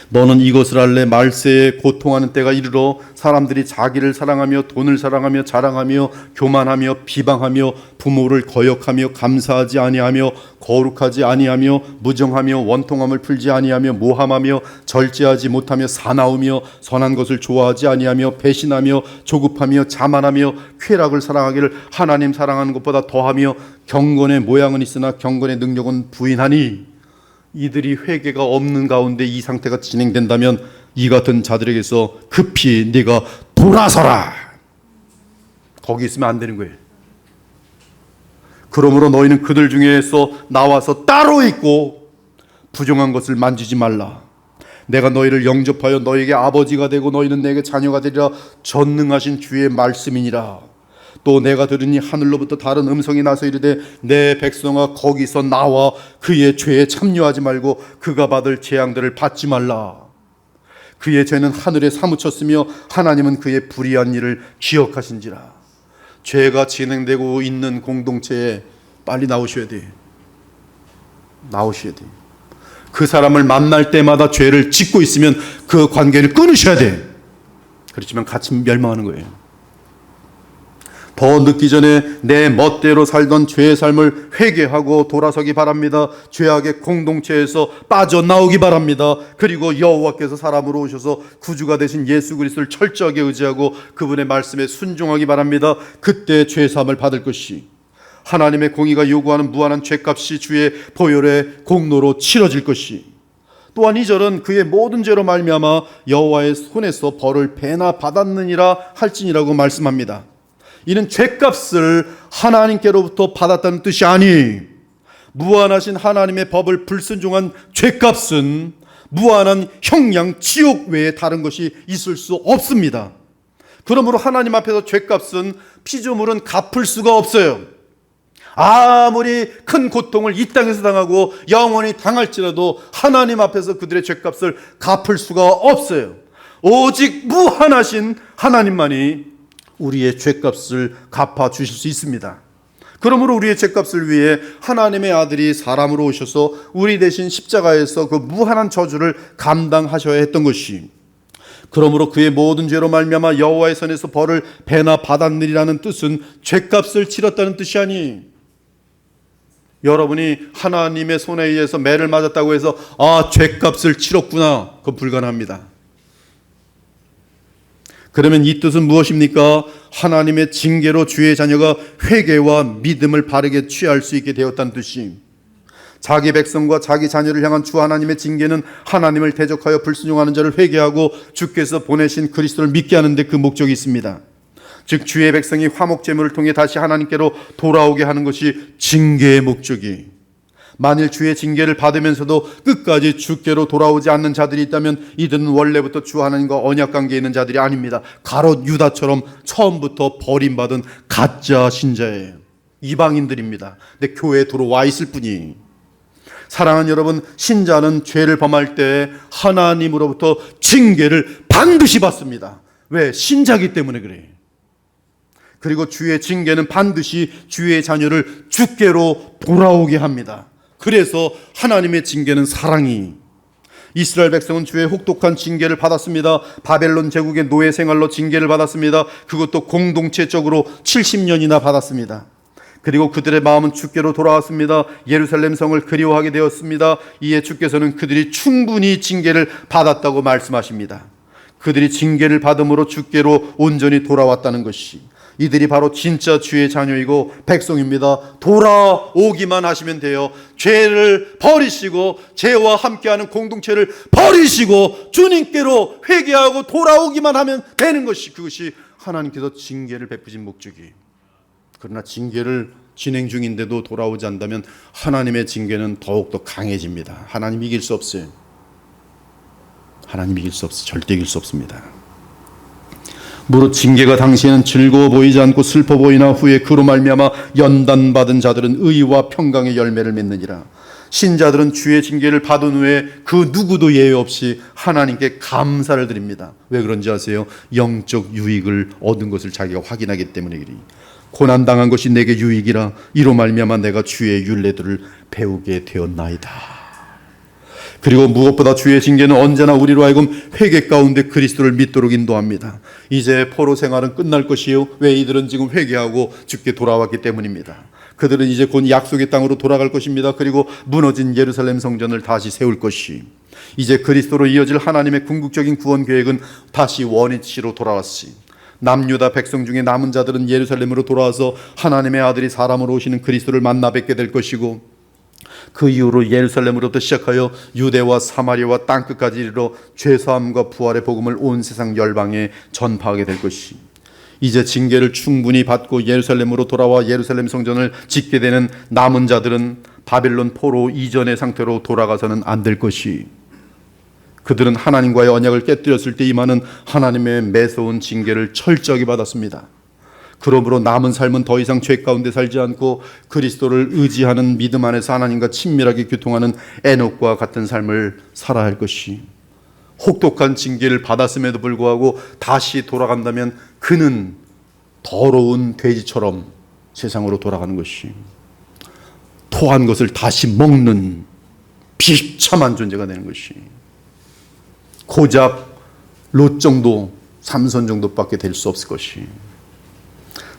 너는 이것을 알래 말세에 고통하는 때가 이르러 사람들이 자기를 사랑하며 돈을 사랑하며 자랑하며 교만하며 비방하며 부모를 거역하며 감사하지 아니하며 거룩하지 아니하며 무정하며 원통함을 풀지 아니하며 모함하며 절제하지 못하며 사나우며 선한 것을 좋아하지 아니하며 배신하며 조급하며 자만하며 쾌락을 사랑하기를 하나님 사랑하는 것보다 더하며 경건의 모양은 있으나 경건의 능력은 부인하니, 이들이 회개가 없는 가운데 이 상태가 진행된다면 이 같은 자들에게서 급히 네가 돌아서라, 거기 있으면 안 되는 거예요. 그러므로 너희는 그들 중에서 나와서 따로 있고 부정한 것을 만지지 말라. 내가 너희를 영접하여 너희에게 아버지가 되고 너희는 내게 자녀가 되리라. 전능하신 주의 말씀이니라. 또 내가 들으니 하늘로부터 다른 음성이 나서 이르되 내 백성아 거기서 나와 그의 죄에 참여하지 말고 그가 받을 재앙들을 받지 말라. 그의 죄는 하늘에 사무쳤으며 하나님은 그의 불의한 일을 기억하신지라. 죄가 진행되고 있는 공동체에 빨리 나오셔야 돼. 그 사람을 만날 때마다 죄를 짓고 있으면 그 관계를 끊으셔야 돼. 그렇지만 같이 멸망하는 거예요. 더 늦기 전에 내 멋대로 살던 죄의 삶을 회개하고 돌아서기 바랍니다. 죄악의 공동체에서 빠져나오기 바랍니다. 그리고 여호와께서 사람으로 오셔서 구주가 되신 예수 그리스도를 철저하게 의지하고 그분의 말씀에 순종하기 바랍니다. 그때 죄사함을 받을 것이, 하나님의 공의가 요구하는 무한한 죄값이 주의 보혈의 공로로 치러질 것이, 또한 이 절은 그의 모든 죄로 말미암아 여호와의 손에서 벌을 배나 받았느니라 할지니라고 말씀합니다. 이는 죄값을 하나님께로부터 받았다는 뜻이 아니, 무한하신 하나님의 법을 불순종한 죄값은 무한한 형량 지옥 외에 다른 것이 있을 수 없습니다. 그러므로 하나님 앞에서 죄값은 피조물은 갚을 수가 없어요. 아무리 큰 고통을 이 땅에서 당하고 영원히 당할지라도 하나님 앞에서 그들의 죄값을 갚을 수가 없어요. 오직 무한하신 하나님만이 우리의 죄값을 갚아 주실 수 있습니다. 그러므로 우리의 죄값을 위해 하나님의 아들이 사람으로 오셔서 우리 대신 십자가에서 그 무한한 저주를 감당하셔야 했던 것이, 그러므로 그의 모든 죄로 말미암아 여호와의 손에서 벌을 배나 받았느니라는 뜻은 죄값을 치렀다는 뜻이 아니, 여러분이 하나님의 손에 의해서 매를 맞았다고 해서 죄값을 치렀구나, 그건 불가능합니다. 그러면 이 뜻은 무엇입니까? 하나님의 징계로 주의 자녀가 회개와 믿음을 바르게 취할 수 있게 되었다는 뜻이, 자기 백성과 자기 자녀를 향한 주 하나님의 징계는 하나님을 대적하여 불순종하는 자를 회개하고 주께서 보내신 그리스도를 믿게 하는 데 그 목적이 있습니다. 즉 주의 백성이 화목제물을 통해 다시 하나님께로 돌아오게 하는 것이 징계의 목적이, 만일 주의 징계를 받으면서도 끝까지 주께로 돌아오지 않는 자들이 있다면 이들은 원래부터 주 하나님과 언약관계에 있는 자들이 아닙니다. 가롯 유다처럼 처음부터 버림받은 가짜 신자예요. 이방인들입니다. 근데 교회에 들어와 있을 뿐이. 사랑하는 여러분, 신자는 죄를 범할 때 하나님으로부터 징계를 반드시 받습니다. 왜? 신자기 때문에 그래요. 그리고 주의 징계는 반드시 주의 자녀를 주께로 돌아오게 합니다. 그래서 하나님의 징계는 사랑이, 이스라엘 백성은 주의 혹독한 징계를 받았습니다. 바벨론 제국의 노예 생활로 징계를 받았습니다. 그것도 공동체적으로 70년이나 받았습니다. 그리고 그들의 마음은 주께로 돌아왔습니다. 예루살렘 성을 그리워하게 되었습니다. 이에 주께서는 그들이 충분히 징계를 받았다고 말씀하십니다. 그들이 징계를 받음으로 주께로 온전히 돌아왔다는 것이, 이들이 바로 진짜 주의 자녀이고 백성입니다. 돌아오기만 하시면 돼요. 죄를 버리시고 죄와 함께하는 공동체를 버리시고 주님께로 회개하고 돌아오기만 하면 되는 것이, 그것이 하나님께서 징계를 베푸신 목적이에요. 그러나 징계를 진행 중인데도 돌아오지 않는다면 하나님의 징계는 더욱더 강해집니다. 하나님 이길 수 없어요. 하나님 이길 수 없어요. 절대 이길 수 없습니다. 무릇 징계가 당시에는 즐거워 보이지 않고 슬퍼 보이나 후에 그로 말미암아 연단받은 자들은 의와 평강의 열매를 맺느니라. 신자들은 주의 징계를 받은 후에 그 누구도 예외 없이 하나님께 감사를 드립니다. 왜 그런지 아세요? 영적 유익을 얻은 것을 자기가 확인하기 때문에 그리. 고난당한 것이 내게 유익이라, 이로 말미암아 내가 주의 율례들을 배우게 되었나이다. 그리고 무엇보다 주의 징계는 언제나 우리로 하여금 회개 가운데 그리스도를 믿도록 인도합니다. 이제 포로 생활은 끝날 것이요. 왜? 이들은 지금 회개하고 주께 돌아왔기 때문입니다. 그들은 이제 곧 약속의 땅으로 돌아갈 것입니다. 그리고 무너진 예루살렘 성전을 다시 세울 것이, 이제 그리스도로 이어질 하나님의 궁극적인 구원 계획은 다시 원위치로 돌아왔으니, 남유다 백성 중에 남은 자들은 예루살렘으로 돌아와서 하나님의 아들이 사람으로 오시는 그리스도를 만나 뵙게 될 것이고, 그 이후로 예루살렘으로부터 시작하여 유대와 사마리아와 땅끝까지 이르러 죄사함과 부활의 복음을 온 세상 열방에 전파하게 될 것이, 이제 징계를 충분히 받고 예루살렘으로 돌아와 예루살렘 성전을 짓게 되는 남은 자들은 바벨론 포로 이전의 상태로 돌아가서는 안 될 것이, 그들은 하나님과의 언약을 깨뜨렸을 때 임하는 하나님의 매서운 징계를 철저하게 받았습니다. 그러므로 남은 삶은 더 이상 죄 가운데 살지 않고 그리스도를 의지하는 믿음 안에서 하나님과 친밀하게 교통하는 에녹과 같은 삶을 살아야 할 것이, 혹독한 징계를 받았음에도 불구하고 다시 돌아간다면 그는 더러운 돼지처럼 세상으로 돌아가는 것이, 토한 것을 다시 먹는 비참한 존재가 되는 것이, 고작 롯 정도, 삼손 정도밖에 될 수 없을 것이.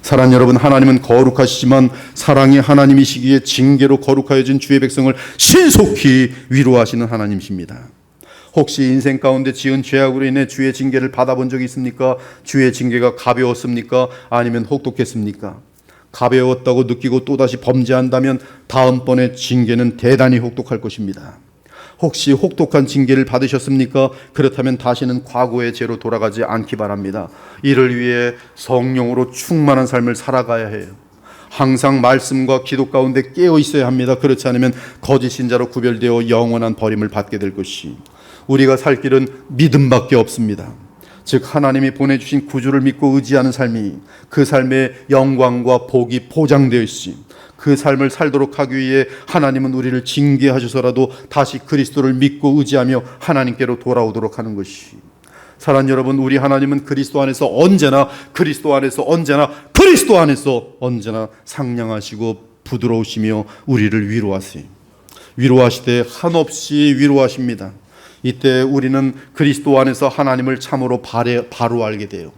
사랑하는 여러분, 하나님은 거룩하시지만 사랑이 하나님이시기에 징계로 거룩하여진 주의 백성을 신속히 위로하시는 하나님이십니다. 혹시 인생 가운데 지은 죄악으로 인해 주의 징계를 받아본 적이 있습니까? 주의 징계가 가벼웠습니까? 아니면 혹독했습니까? 가벼웠다고 느끼고 또다시 범죄한다면 다음번에 징계는 대단히 혹독할 것입니다. 혹시 혹독한 징계를 받으셨습니까? 그렇다면 다시는 과거의 죄로 돌아가지 않기 바랍니다. 이를 위해 성령으로 충만한 삶을 살아가야 해요. 항상 말씀과 기도 가운데 깨어 있어야 합니다. 그렇지 않으면 거짓 신자로 구별되어 영원한 버림을 받게 될 것이, 우리가 살 길은 믿음밖에 없습니다. 즉 하나님이 보내주신 구주를 믿고 의지하는 삶이 그 삶의 영광과 복이 보장되어 있으니 그 삶을 살도록 하기 위해 하나님은 우리를 징계하셔서라도 다시 그리스도를 믿고 의지하며 하나님께로 돌아오도록 하는 것이, 사랑하는 여러분, 우리 하나님은 그리스도 안에서 언제나 상냥하시고 부드러우시며 우리를 위로하세요. 위로하시되 한없이 위로하십니다. 이때 우리는 그리스도 안에서 하나님을 참으로 바로 알게 돼요.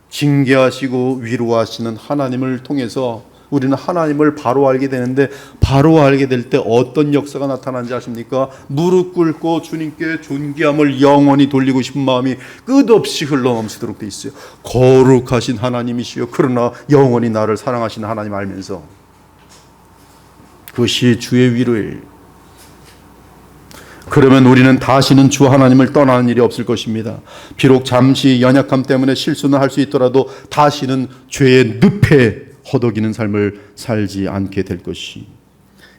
징계하시고 위로하시는 하나님을 통해서 우리는 하나님을 바로 알게 되는데, 바로 알게 될 때 어떤 역사가 나타나는지 아십니까? 무릎 꿇고 주님께 존귀함을 영원히 돌리고 싶은 마음이 끝없이 흘러넘치도록 돼 있어요. 거룩하신 하나님이시여, 그러나 영원히 나를 사랑하시는 하나님 알면서, 그것이 주의 위로예요. 그러면 우리는 다시는 주 하나님을 떠나는 일이 없을 것입니다. 비록 잠시 연약함 때문에 실수는 할 수 있더라도 다시는 죄의 늪에 허덕이는 삶을 살지 않게 될 것이,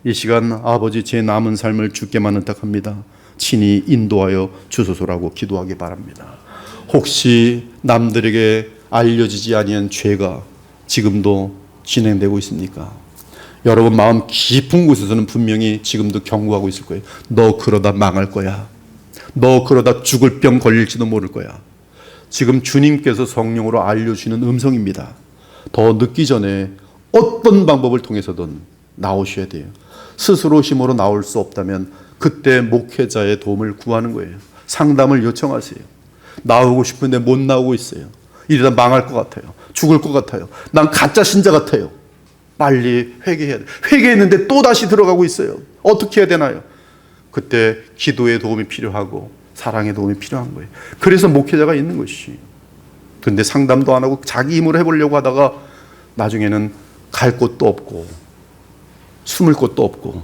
이 시간 아버지 제 남은 삶을 주께만 의탁합니다. 친히 인도하여 주소서라고 기도하기 바랍니다. 혹시 남들에게 알려지지 아니한 죄가 지금도 진행되고 있습니까? 여러분 마음 깊은 곳에서는 분명히 지금도 경고하고 있을 거예요. 너 그러다 망할 거야. 너 그러다 죽을 병 걸릴지도 모를 거야. 지금 주님께서 성령으로 알려주시는 음성입니다. 더 늦기 전에 어떤 방법을 통해서든 나오셔야 돼요. 스스로 힘으로 나올 수 없다면 그때 목회자의 도움을 구하는 거예요. 상담을 요청하세요. 나오고 싶은데 못 나오고 있어요. 이러다 망할 것 같아요. 죽을 것 같아요. 난 가짜 신자 같아요. 빨리 회개해야 돼요. 회개했는데 또 다시 들어가고 있어요. 어떻게 해야 되나요? 그때 기도의 도움이 필요하고 사랑의 도움이 필요한 거예요. 그래서 목회자가 있는 것이. 그런데 상담도 안 하고 자기 힘으로 해보려고 하다가 나중에는 갈 곳도 없고 숨을 곳도 없고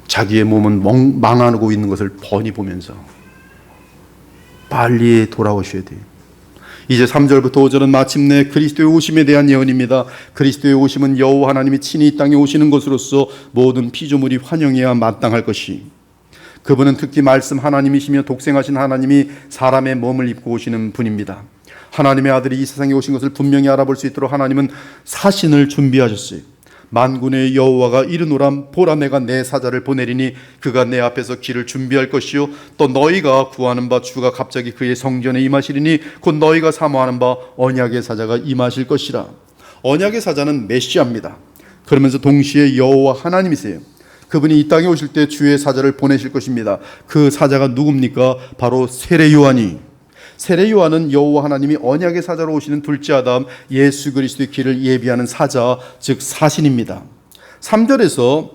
자기의 몸은 망하고 있는 것을 뻔히 보면서 빨리 돌아오셔야 돼요. 이제 3절부터 5절은 마침내 그리스도의 오심에 대한 예언입니다. 그리스도의 오심은 여호와 하나님이 친히 이 땅에 오시는 것으로서 모든 피조물이 환영해야 마땅할 것이, 그분은 특히 말씀 하나님이시며 독생하신 하나님이 사람의 몸을 입고 오시는 분입니다. 하나님의 아들이 이 세상에 오신 것을 분명히 알아볼 수 있도록 하나님은 사신을 준비하셨어요. 만군의 여호와가 이르노라, 보라 내가 내 사자를 보내리니 그가 내 앞에서 길을 준비할 것이요 또 너희가 구하는 바 주가 갑자기 그의 성전에 임하시리니 곧 너희가 사모하는 바 언약의 사자가 임하실 것이라. 언약의 사자는 메시아입니다. 그러면서 동시에 여호와 하나님이세요. 그분이 이 땅에 오실 때 주의 사자를 보내실 것입니다. 그 사자가 누굽니까? 바로 세례 요한이. 세례 요한은 여호와 하나님이 언약의 사자로 오시는 둘째 아담 예수 그리스도의 길을 예비하는 사자, 즉 사신입니다. 3절에서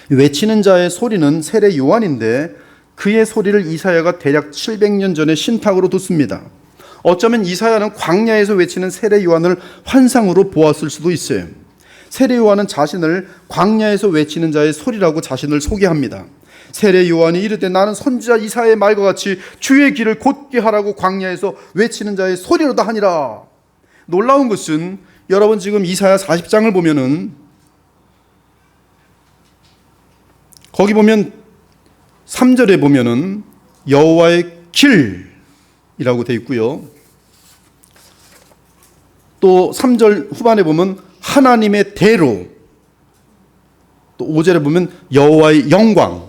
외치는 자의 소리는 세례 요한인데 그의 소리를 이사야가 대략 700년 전에 신탁으로 듣습니다. 어쩌면 이사야는 광야에서 외치는 세례 요한을 환상으로 보았을 수도 있어요. 세례 요한은 자신을 광야에서 외치는 자의 소리라고 자신을 소개합니다. 세례 요한이 이르되 나는 선지자 이사야의 말과 같이 주의 길을 곧게 하라고 광야에서 외치는 자의 소리로다 하니라. 놀라운 것은 여러분 지금 이사야 40장을 보면은 거기 보면 3절에 보면은 여호와의 길이라고 되어 있고요. 또 3절 후반에 보면 하나님의 대로, 또 5절에 보면 여호와의 영광.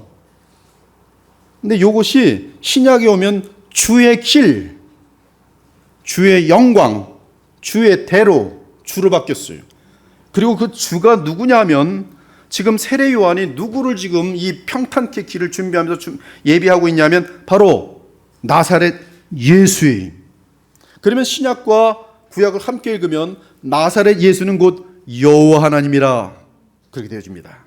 근데 이것이 신약에 오면 주의 길, 주의 영광, 주의 대로, 주로 바뀌었어요. 그리고 그 주가 누구냐 하면 지금 세례 요한이 누구를 지금 이 평탄케 길을 준비하면서 예비하고 있냐면 바로 나사렛 예수예요. 그러면 신약과 구약을 함께 읽으면 나사렛 예수는 곧 여호와 하나님이라 그렇게 되어집니다.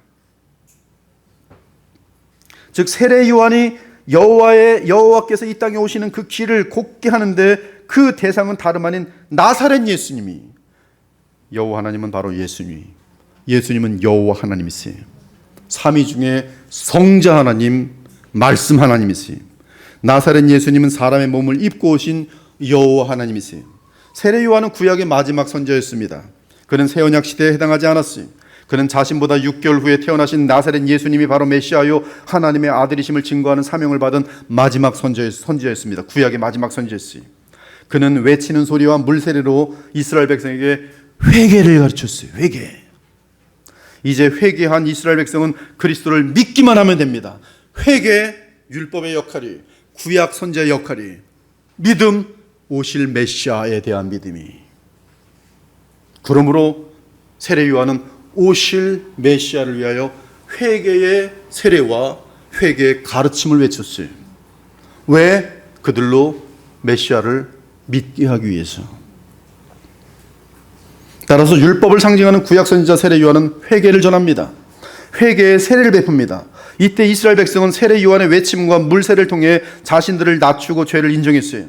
즉 세례 요한이 여호와께서 이 땅에 오시는 그 길을 곧게 하는데 그 대상은 다름 아닌 나사렛 예수님이, 여호와 하나님은 바로 예수님은 여호와 하나님이세요. 삼위 중에 성자 하나님, 말씀 하나님이세요. 나사렛 예수님은 사람의 몸을 입고 오신 여호와 하나님이세요. 세례 요한은 구약의 마지막 선지자였습니다. 그는 새 언약 시대에 해당하지 않았어요. 그는 자신보다 6개월 후에 태어나신 나사렛 예수님이 바로 메시아요 하나님의 아들이심을 증거하는 사명을 받은 마지막 선지자였습니다. 구약의 마지막 선지자였어요. 그는 외치는 소리와 물세례로 이스라엘 백성에게 회개를 가르쳤어요. 회개. 이제 회개한 이스라엘 백성은 그리스도를 믿기만 하면 됩니다. 회개, 율법의 역할이, 구약 선지자의 역할이, 믿음, 오실 메시아에 대한 믿음이. 그러므로 세례 요한은 오실 메시아를 위하여 회개의 세례와 회개의 가르침을 외쳤어요. 왜? 그들로 메시아를 믿게 하기 위해서. 따라서 율법을 상징하는 구약 선지자 세례 요한은 회개를 전합니다. 회개의 세례를 베풉니다. 이때 이스라엘 백성은 세례 요한의 외침과 물세례를 통해 자신들을 낮추고 죄를 인정했어요.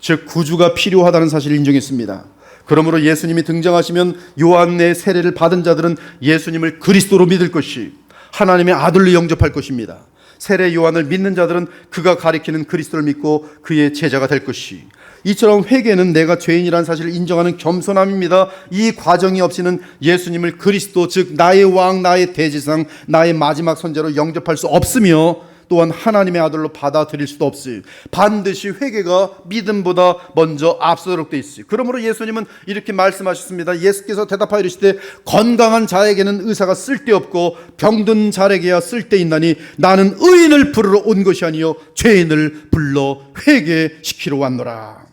즉 구주가 필요하다는 사실을 인정했습니다. 그러므로 예수님이 등장하시면 요한의 세례를 받은 자들은 예수님을 그리스도로 믿을 것이, 하나님의 아들로 영접할 것입니다. 세례 요한을 믿는 자들은 그가 가리키는 그리스도를 믿고 그의 제자가 될 것이. 이처럼 회개는 내가 죄인이라는 사실을 인정하는 겸손함입니다. 이 과정이 없이는 예수님을 그리스도, 즉 나의 왕, 나의 대제사장, 나의 마지막 선자로 영접할 수 없으며 또한 하나님의 아들로 받아들일 수도 없어요. 반드시 회개가 믿음보다 먼저 앞서도록 되어 있어요. 그러므로 예수님은 이렇게 말씀하셨습니다. 예수께서 대답하여 이르시되 건강한 자에게는 의사가 쓸데없고 병든 자에게야 쓸데있나니 나는 의인을 부르러 온 것이 아니요 죄인을 불러 회개시키러 왔노라.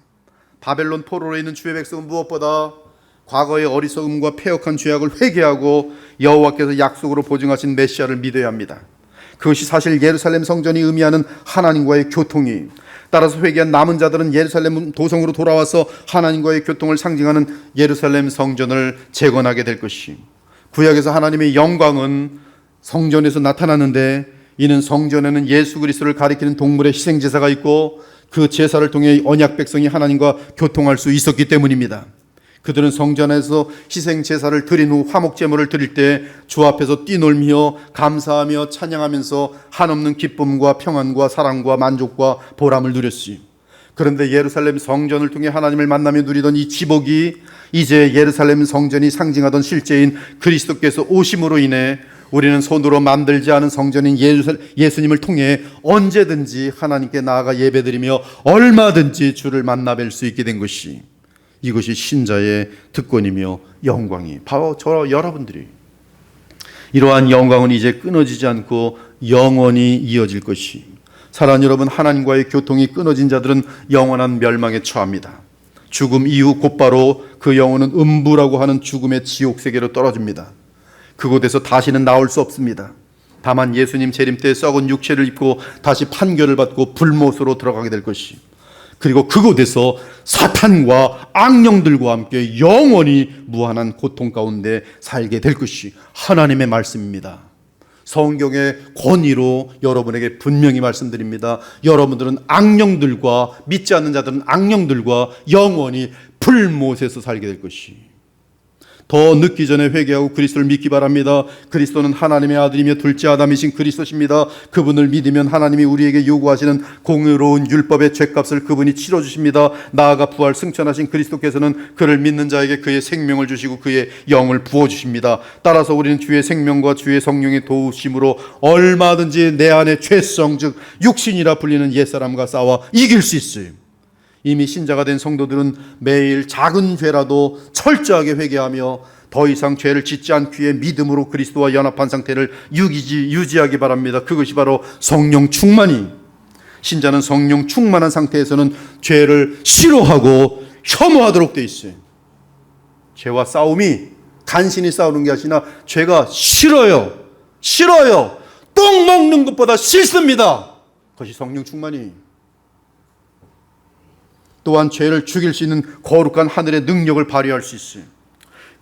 바벨론 포로로 있는 주의 백성은 무엇보다 과거의 어리석음과 패역한 죄악을 회개하고 여호와께서 약속으로 보증하신 메시아를 믿어야 합니다. 그것이 사실 예루살렘 성전이 의미하는 하나님과의 교통이. 따라서 회개한 남은 자들은 예루살렘 도성으로 돌아와서 하나님과의 교통을 상징하는 예루살렘 성전을 재건하게 될 것이. 구약에서 하나님의 영광은 성전에서 나타나는데 이는 성전에는 예수 그리스도를 가리키는 동물의 희생제사가 있고 그 제사를 통해 언약 백성이 하나님과 교통할 수 있었기 때문입니다. 그들은 성전에서 희생 제사를 드린 후 화목 제물을 드릴 때 주 앞에서 뛰놀며 감사하며 찬양하면서 한없는 기쁨과 평안과 사랑과 만족과 보람을 누렸지. 그런데 예루살렘 성전을 통해 하나님을 만나며 누리던 이 지복이 이제 예루살렘 성전이 상징하던 실제인 그리스도께서 오심으로 인해 우리는 손으로 만들지 않은 성전인 예수님을 통해 언제든지 하나님께 나아가 예배드리며 얼마든지 주를 만나 뵐 수 있게 된 것이, 이것이 신자의 특권이며 영광이 바로 저 여러분들이. 이러한 영광은 이제 끊어지지 않고 영원히 이어질 것이. 사랑하는 여러분, 하나님과의 교통이 끊어진 자들은 영원한 멸망에 처합니다. 죽음 이후 곧바로 그 영혼은 음부라고 하는 죽음의 지옥 세계로 떨어집니다. 그곳에서 다시는 나올 수 없습니다. 다만 예수님 재림 때 썩은 육체를 입고 다시 판결을 받고 불못으로 들어가게 될 것이. 그리고 그곳에서 사탄과 악령들과 함께 영원히 무한한 고통 가운데 살게 될 것이 하나님의 말씀입니다. 성경의 권위로 여러분에게 분명히 말씀드립니다. 여러분들은 악령들과, 믿지 않는 자들은 악령들과 영원히 불못에서 살게 될 것이. 더 늦기 전에 회개하고 그리스도를 믿기 바랍니다. 그리스도는 하나님의 아들이며 둘째 아담이신 그리스도십니다. 그분을 믿으면 하나님이 우리에게 요구하시는 공의로운 율법의 죄값을 그분이 치러주십니다. 나아가 부활 승천하신 그리스도께서는 그를 믿는 자에게 그의 생명을 주시고 그의 영을 부어주십니다. 따라서 우리는 주의 생명과 주의 성령의 도우심으로 얼마든지 내 안의 죄성, 즉 육신이라 불리는 옛사람과 싸워 이길 수 있어요. 이미 신자가 된 성도들은 매일 작은 죄라도 철저하게 회개하며 더 이상 죄를 짓지 않기 위해 믿음으로 그리스도와 연합한 상태를 유지하기 바랍니다. 그것이 바로 성령 충만이. 신자는 성령 충만한 상태에서는 죄를 싫어하고 혐오하도록 되어 있어요. 죄와 싸움이 간신히 싸우는 게 아니라 죄가 싫어요. 똥 먹는 것보다 싫습니다. 그것이 성령 충만이. 또한 죄를 죽일 수 있는 거룩한 하늘의 능력을 발휘할 수 있어요.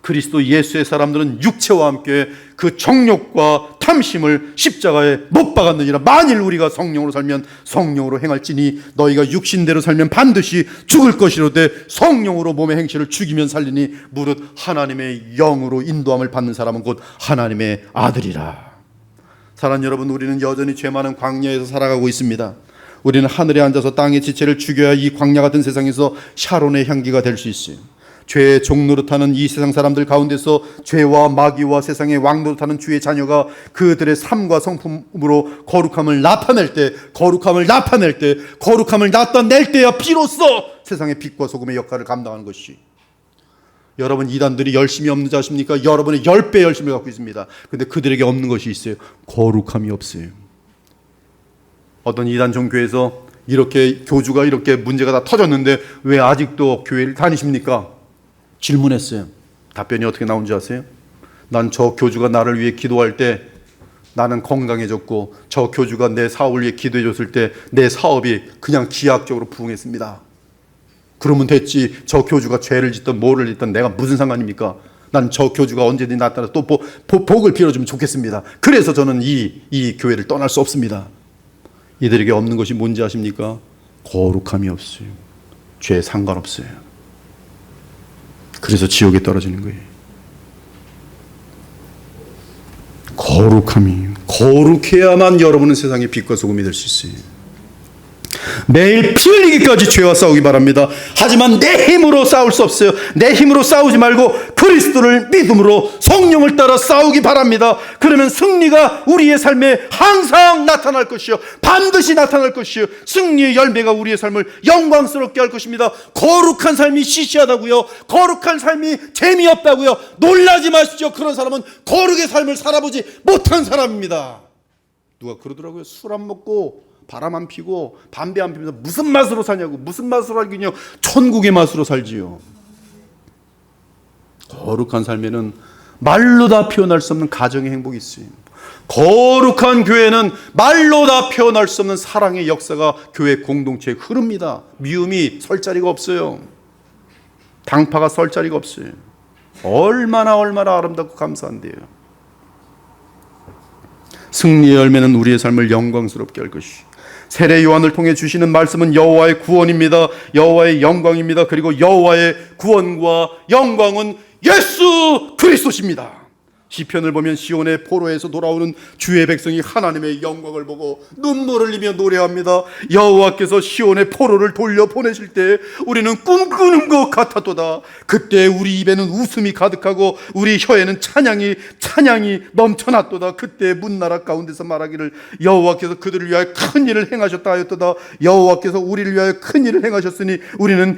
그리스도 예수의 사람들은 육체와 함께 그 정욕과 탐심을 십자가에 못 박았느니라. 만일 우리가 성령으로 살면 성령으로 행할지니 너희가 육신대로 살면 반드시 죽을 것이로되 성령으로 몸의 행실을 죽이면 살리니 무릇 하나님의 영으로 인도함을 받는 사람은 곧 하나님의 아들이라. 사랑하는 여러분, 우리는 여전히 죄 많은 광야에서 살아가고 있습니다. 우리는 하늘에 앉아서 땅의 지체를 죽여야 이 광야 같은 세상에서 샤론의 향기가 될 수 있어요. 죄의 종노릇하는 이 세상 사람들 가운데서 죄와 마귀와 세상의 왕노릇하는 주의 자녀가 그들의 삶과 성품으로 거룩함을 나타낼 때, 거룩함을 나타낼 때야 비로소 세상의 빛과 소금의 역할을 감당하는 것이. 여러분, 이단들이 열심이 없는 자 아십니까? 여러분의 10배 열심을 갖고 있습니다. 근데 그들에게 없는 것이 있어요. 거룩함이 없어요. 어떤 이단 종교에서 이렇게 교주가 이렇게 문제가 다 터졌는데 왜 아직도 교회를 다니십니까? 질문했어요. 답변이 어떻게 나온지 아세요? 난 저 교주가 나를 위해 기도할 때 나는 건강해졌고, 저 교주가 내 사업을 위해 기도해 줬을 때 내 사업이 그냥 기하학적으로 부흥했습니다. 그러면 됐지. 저 교주가 죄를 짓든 뭐를 짓든 내가 무슨 상관입니까? 난 저 교주가 언제든지 나타나서 또 복을 빌어주면 좋겠습니다. 그래서 저는 이 교회를 떠날 수 없습니다. 이들에게 없는 것이 뭔지 아십니까? 거룩함이 없어요. 죄에 상관없어요. 그래서 지옥에 떨어지는 거예요. 거룩해야만 여러분은 세상의 빛과 소금이 될 수 있어요. 매일 피 흘리기까지 죄와 싸우기 바랍니다. 하지만 내 힘으로 싸울 수 없어요. 내 힘으로 싸우지 말고 그리스도를 믿음으로 성령을 따라 싸우기 바랍니다. 그러면 승리가 우리의 삶에 항상 나타날 것이요, 반드시 나타날 것이요, 승리의 열매가 우리의 삶을 영광스럽게 할 것입니다. 거룩한 삶이 시시하다고요? 거룩한 삶이 재미없다고요? 놀라지 마십시오. 그런 사람은 거룩의 삶을 살아보지 못한 사람입니다. 누가 그러더라고요. 술 안 먹고 바람 안 피고 담배 안 피면서 무슨 맛으로 사냐고. 무슨 맛으로 살기냐? 천국의 맛으로 살지요. 거룩한 삶에는 말로 다 표현할 수 없는 가정의 행복이 있어요. 거룩한 교회는 말로 다 표현할 수 없는 사랑의 역사가 교회 공동체에 흐릅니다. 미움이 설 자리가 없어요. 당파가 설 자리가 없어요. 얼마나 아름답고 감사한데요. 승리의 열매는 우리의 삶을 영광스럽게 할 것이. 세례 요한을 통해 주시는 말씀은 여호와의 구원입니다. 여호와의 영광입니다. 그리고 여호와의 구원과 영광은 예수 그리스도십니다. 시편을 보면 시온의 포로에서 돌아오는 주의 백성이 하나님의 영광을 보고 눈물을 흘리며 노래합니다. 여호와께서 시온의 포로를 돌려보내실 때 우리는 꿈꾸는 것 같았도다. 그때 우리 입에는 웃음이 가득하고 우리 혀에는 찬양이 넘쳐났도다. 그때 문나라 가운데서 말하기를 여호와께서 그들을 위하여 큰 일을 행하셨다 하였도다. 여호와께서 우리를 위하여 큰 일을 행하셨으니 우리는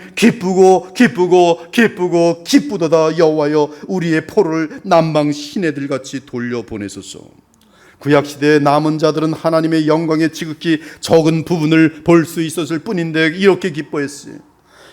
기쁘도다. 여호와여, 우리의 포로를 남방 시내들 같이 돌려보내소서. 구약시대의 남은 자들은 하나님의 영광의 지극히 적은 부분을 볼 수 있었을 뿐인데 이렇게 기뻐했어요.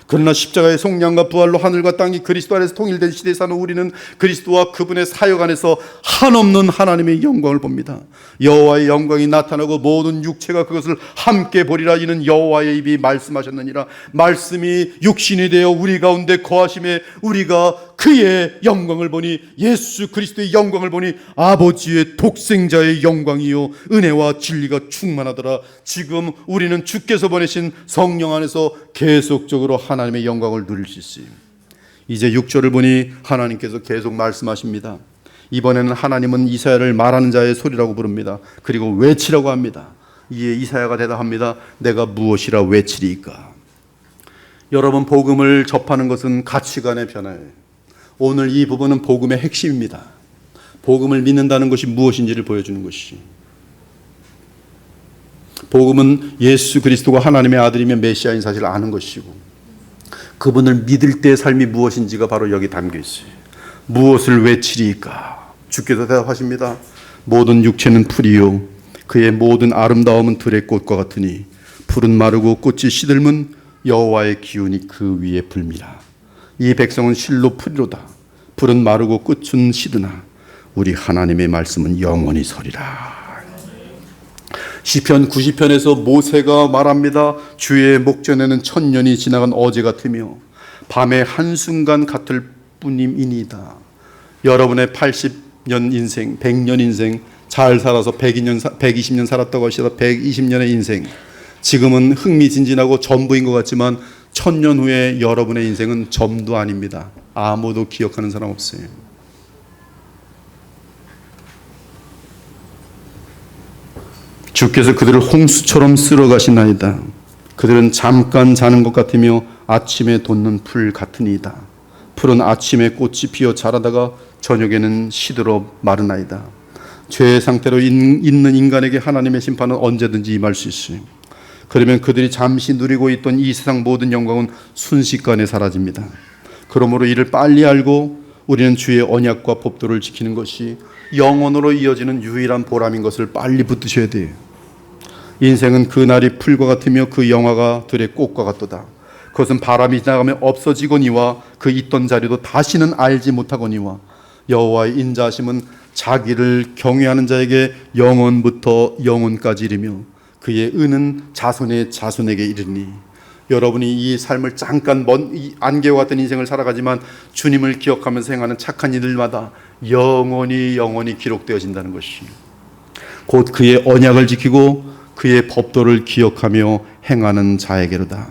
그러나 십자가의 속량과 부활로 하늘과 땅이 그리스도 안에서 통일된 시대에 사는 우리는 그리스도와 그분의 사역 안에서 한없는 하나님의 영광을 봅니다. 여호와의 영광이 나타나고 모든 육체가 그것을 함께 보리라. 이는 여호와의 입이 말씀하셨느니라. 말씀이 육신이 되어 우리 가운데 거하심에 우리가 그의 영광을 보니, 예수 그리스도의 영광을 보니 아버지의 독생자의 영광이요 은혜와 진리가 충만하더라. 지금 우리는 주께서 보내신 성령 안에서 계속적으로 하나님의 영광을 누릴 수 있어요. 이제 6절을 보니 하나님께서 계속 말씀하십니다. 이번에는 하나님은 이사야를 말하는 자의 소리라고 부릅니다. 그리고 외치라고 합니다. 이에 이사야가 대답합니다. 내가 무엇이라 외치리이까? 여러분, 복음을 접하는 것은 가치관의 변화예요. 오늘 이 부분은 복음의 핵심입니다. 복음을 믿는다는 것이 무엇인지를 보여주는 것이. 복음은 예수 그리스도가 하나님의 아들이며 메시아인 사실을 아는 것이고, 그분을 믿을 때의 삶이 무엇인지가 바로 여기 담겨 있어요. 무엇을 외치리이까? 주께서 대답하십니다. 모든 육체는 풀이요 그의 모든 아름다움은 들의 꽃과 같으니 풀은 마르고 꽃이 시들면 여호와의 기운이 그 위에 불미라. 이 백성은 실로 풀이로다. 풀은 마르고 꽃은 시드나 우리 하나님의 말씀은 영원히 서리라. 시편 90편에서 모세가 말합니다. 주의 목전에는 1000년이 지나간 어제 같으며 밤의 한순간 같을 뿐임이니이다. 여러분의 80년 인생, 100년 인생, 잘 살아서 120년 살았다고 하시다 120년의 인생, 지금은 흥미진진하고 전부인 것 같지만 1000년 후에 여러분의 인생은 점도 아닙니다. 아무도 기억하는 사람 없어요. 주께서 그들을 홍수처럼 쓸어가시나이다. 그들은 잠깐 자는 것 같으며 아침에 돋는 풀 같으니이다. 풀은 아침에 꽃이 피어 자라다가 저녁에는 시들어 마르나이다. 죄의 상태로 있는 인간에게 하나님의 심판은 언제든지 임할 수 있어요. 그러면 그들이 잠시 누리고 있던 이 세상 모든 영광은 순식간에 사라집니다. 그러므로 이를 빨리 알고 우리는 주의 언약과 법도를 지키는 것이 영원으로 이어지는 유일한 보람인 것을 빨리 붙드셔야 돼요. 인생은 그날이 풀과 같으며 그 영화가 들의 꽃과 같도다. 그것은 바람이 지나가면 없어지거니와 그 있던 자리도 다시는 알지 못하거니와 여호와의 인자하심은 자기를 경외하는 자에게 영원부터 영원까지 이르며 그의 은은 자손의 자손에게 이르니. 여러분이 이 삶을 잠깐 먼 안개와 같은 인생을 살아가지만 주님을 기억하면서 행하는 착한 이들마다 영원히 기록되어진다는 것이 곧 그의 언약을 지키고 그의 법도를 기억하며 행하는 자에게로다.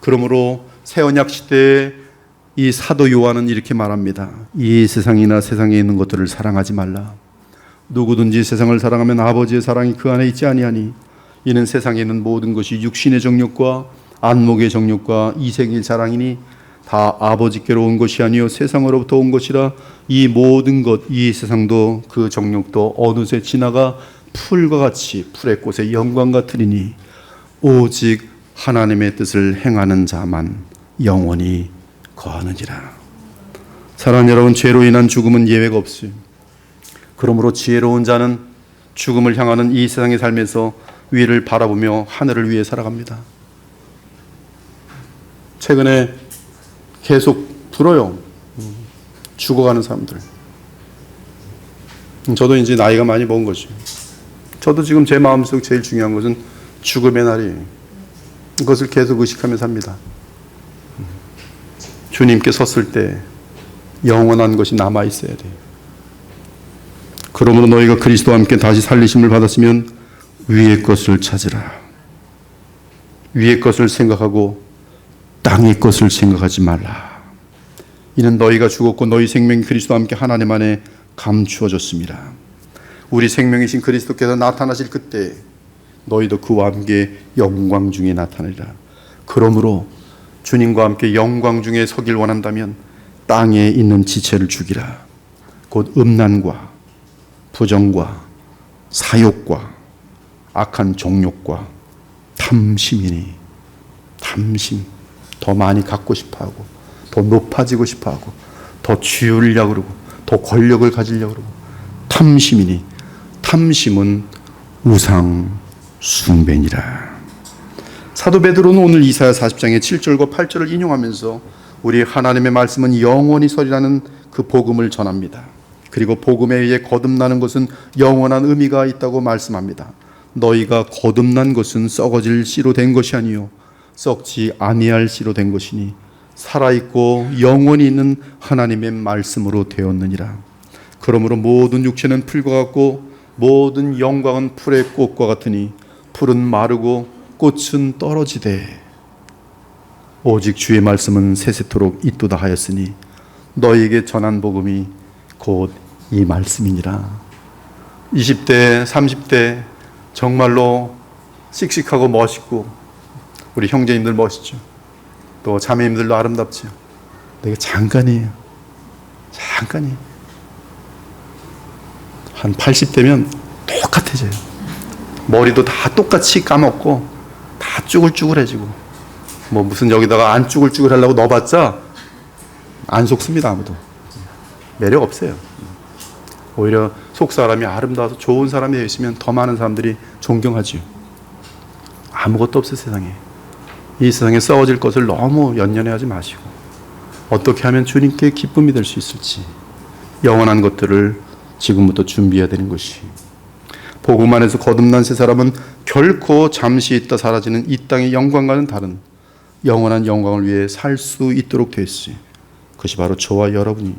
그러므로 새 언약 시대에 이 사도 요한은 이렇게 말합니다. 이 세상이나 세상에 있는 것들을 사랑하지 말라. 누구든지 세상을 사랑하면 아버지의 사랑이 그 안에 있지 아니하니 이는 세상에 있는 모든 것이 육신의 정욕과 안목의 정욕과 이색의 자랑이니 다 아버지께로 온 것이 아니요 세상으로부터 온 것이라. 이 모든 것, 이 세상도 그 정욕도 어느새 지나가 풀과 같이 풀의 꽃의 영광 같으리니 오직 하나님의 뜻을 행하는 자만 영원히 거하느니라. 사랑하는 여러분, 죄로 인한 죽음은 예외가 없어요. 그러므로 지혜로운 자는 죽음을 향하는 이 세상의 삶에서 위를 바라보며 하늘을 위해 살아갑니다. 최근에 계속 들어요. 죽어가는 사람들. 저도 이제 나이가 많이 먹은 거죠. 저도 지금 제 마음속 제일 중요한 것은 죽음의 날이에요. 그것을 계속 의식하며 삽니다. 주님께 섰을 때 영원한 것이 남아 있어야 돼요. 그러므로 너희가 그리스도와 함께 다시 살리심을 받았으면 위의 것을 찾으라. 위의 것을 생각하고 땅의 것을 생각하지 말라. 이는 너희가 죽었고 너희 생명이 그리스도와 함께 하나님 안에 감추어졌습니다. 우리 생명이신 그리스도께서 나타나실 그때 너희도 그와 함께 영광 중에 나타나리라. 그러므로 주님과 함께 영광 중에 서길 원한다면 땅에 있는 지체를 죽이라. 곧 음란과 부정과 사욕과 악한 정욕과 탐심이니. 탐심, 더 많이 갖고 싶어하고 더 높아지고 싶어하고 더 쥐우려고 그러고 더 권력을 가지려고 그러고 탐심이니. 탐심은 우상 숭배니라. 사도 베드로는 오늘 이사야 40장의 7절과 8절을 인용하면서 우리 하나님의 말씀은 영원히 서리라는 그 복음을 전합니다. 그리고 복음에 의해 거듭나는 것은 영원한 의미가 있다고 말씀합니다. 너희가 거듭난 것은 썩어질 씨로 된 것이 아니요 썩지 아니할 씨로 된 것이니 살아있고 영원히 있는 하나님의 말씀으로 되었느니라. 그러므로 모든 육체는 풀과 같고 모든 영광은 풀의 꽃과 같으니 풀은 마르고 꽃은 떨어지되 오직 주의 말씀은 세세토록 있도다 하였으니 너희에게 전한 복음이 곧 이 말씀이니라. 20대, 30대 정말로 씩씩하고 멋있고 우리 형제님들 멋있죠. 또 자매님들도 아름답죠. 근데 이게 잠깐이에요. 잠깐이에요. 한 80대면 똑같아져요. 머리도 다 똑같이 까먹고 다 쭈글쭈글해지고 뭐 무슨 여기다가 안 쭈글쭈글 하려고 넣어봤자 안 속습니다. 아무도. 매력 없어요. 오히려 속 사람이 아름다워서 좋은 사람이 되어 있으면 더 많은 사람들이 존경하지요. 아무것도 없어요. 세상에. 이 세상에 썩어질 것을 너무 연연해하지 마시고 어떻게 하면 주님께 기쁨이 될 수 있을지 영원한 것들을 지금부터 준비해야 되는 것이. 복음 안에서 거듭난 새 사람은 결코 잠시 있다 사라지는 이 땅의 영광과는 다른 영원한 영광을 위해 살 수 있도록 되어 있어요. 그것이 바로 저와 여러분이.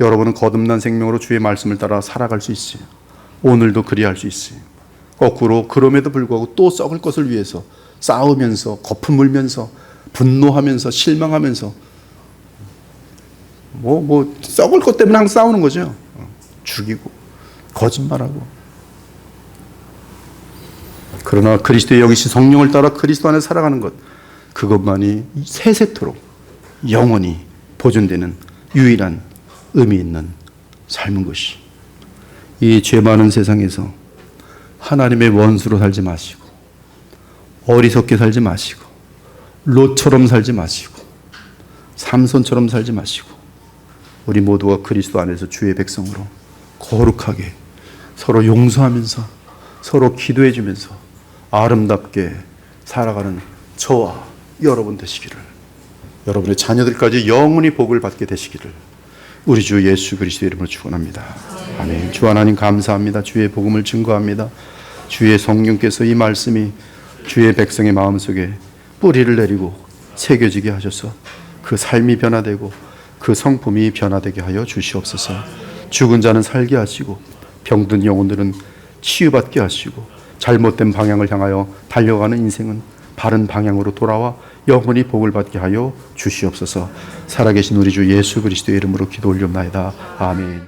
여러분은 거듭난 생명으로 주의 말씀을 따라 살아갈 수 있어요. 오늘도 그리할 수 있어요. 거꾸로 그럼에도 불구하고 또 썩을 것을 위해서 싸우면서 거품 물면서 분노하면서 실망하면서 썩을 것 때문에 항상 싸우는 거죠. 죽이고 거짓말하고 그러나 그리스도의 영이신 성령을 따라 그리스도 안에 살아가는 것, 그것만이 세세토록 영원히 보존되는 유일한 의미 있는 삶인 것이. 이 죄 많은 세상에서 하나님의 원수로 살지 마시고, 어리석게 살지 마시고, 롯처럼 살지 마시고, 삼손처럼 살지 마시고, 우리 모두가 그리스도 안에서 주의 백성으로 거룩하게 서로 용서하면서 서로 기도해 주면서 아름답게 살아가는 저와 여러분 되시기를, 여러분의 자녀들까지 영원히 복을 받게 되시기를 우리 주 예수 그리스도의 이름으로 축원합니다. 아멘. 주 하나님 감사합니다. 주의 복음을 증거합니다. 주의 성령께서 이 말씀이 주의 백성의 마음속에 뿌리를 내리고 새겨지게 하셔서 그 삶이 변화되고 그 성품이 변화되게 하여 주시옵소서. 죽은 자는 살게 하시고 병든 영혼들은 치유받게 하시고 잘못된 방향을 향하여 달려가는 인생은 바른 방향으로 돌아와 영원히 복을 받게 하여 주시옵소서. 살아계신 우리 주 예수 그리스도의 이름으로 기도 올리옵나이다. 아멘.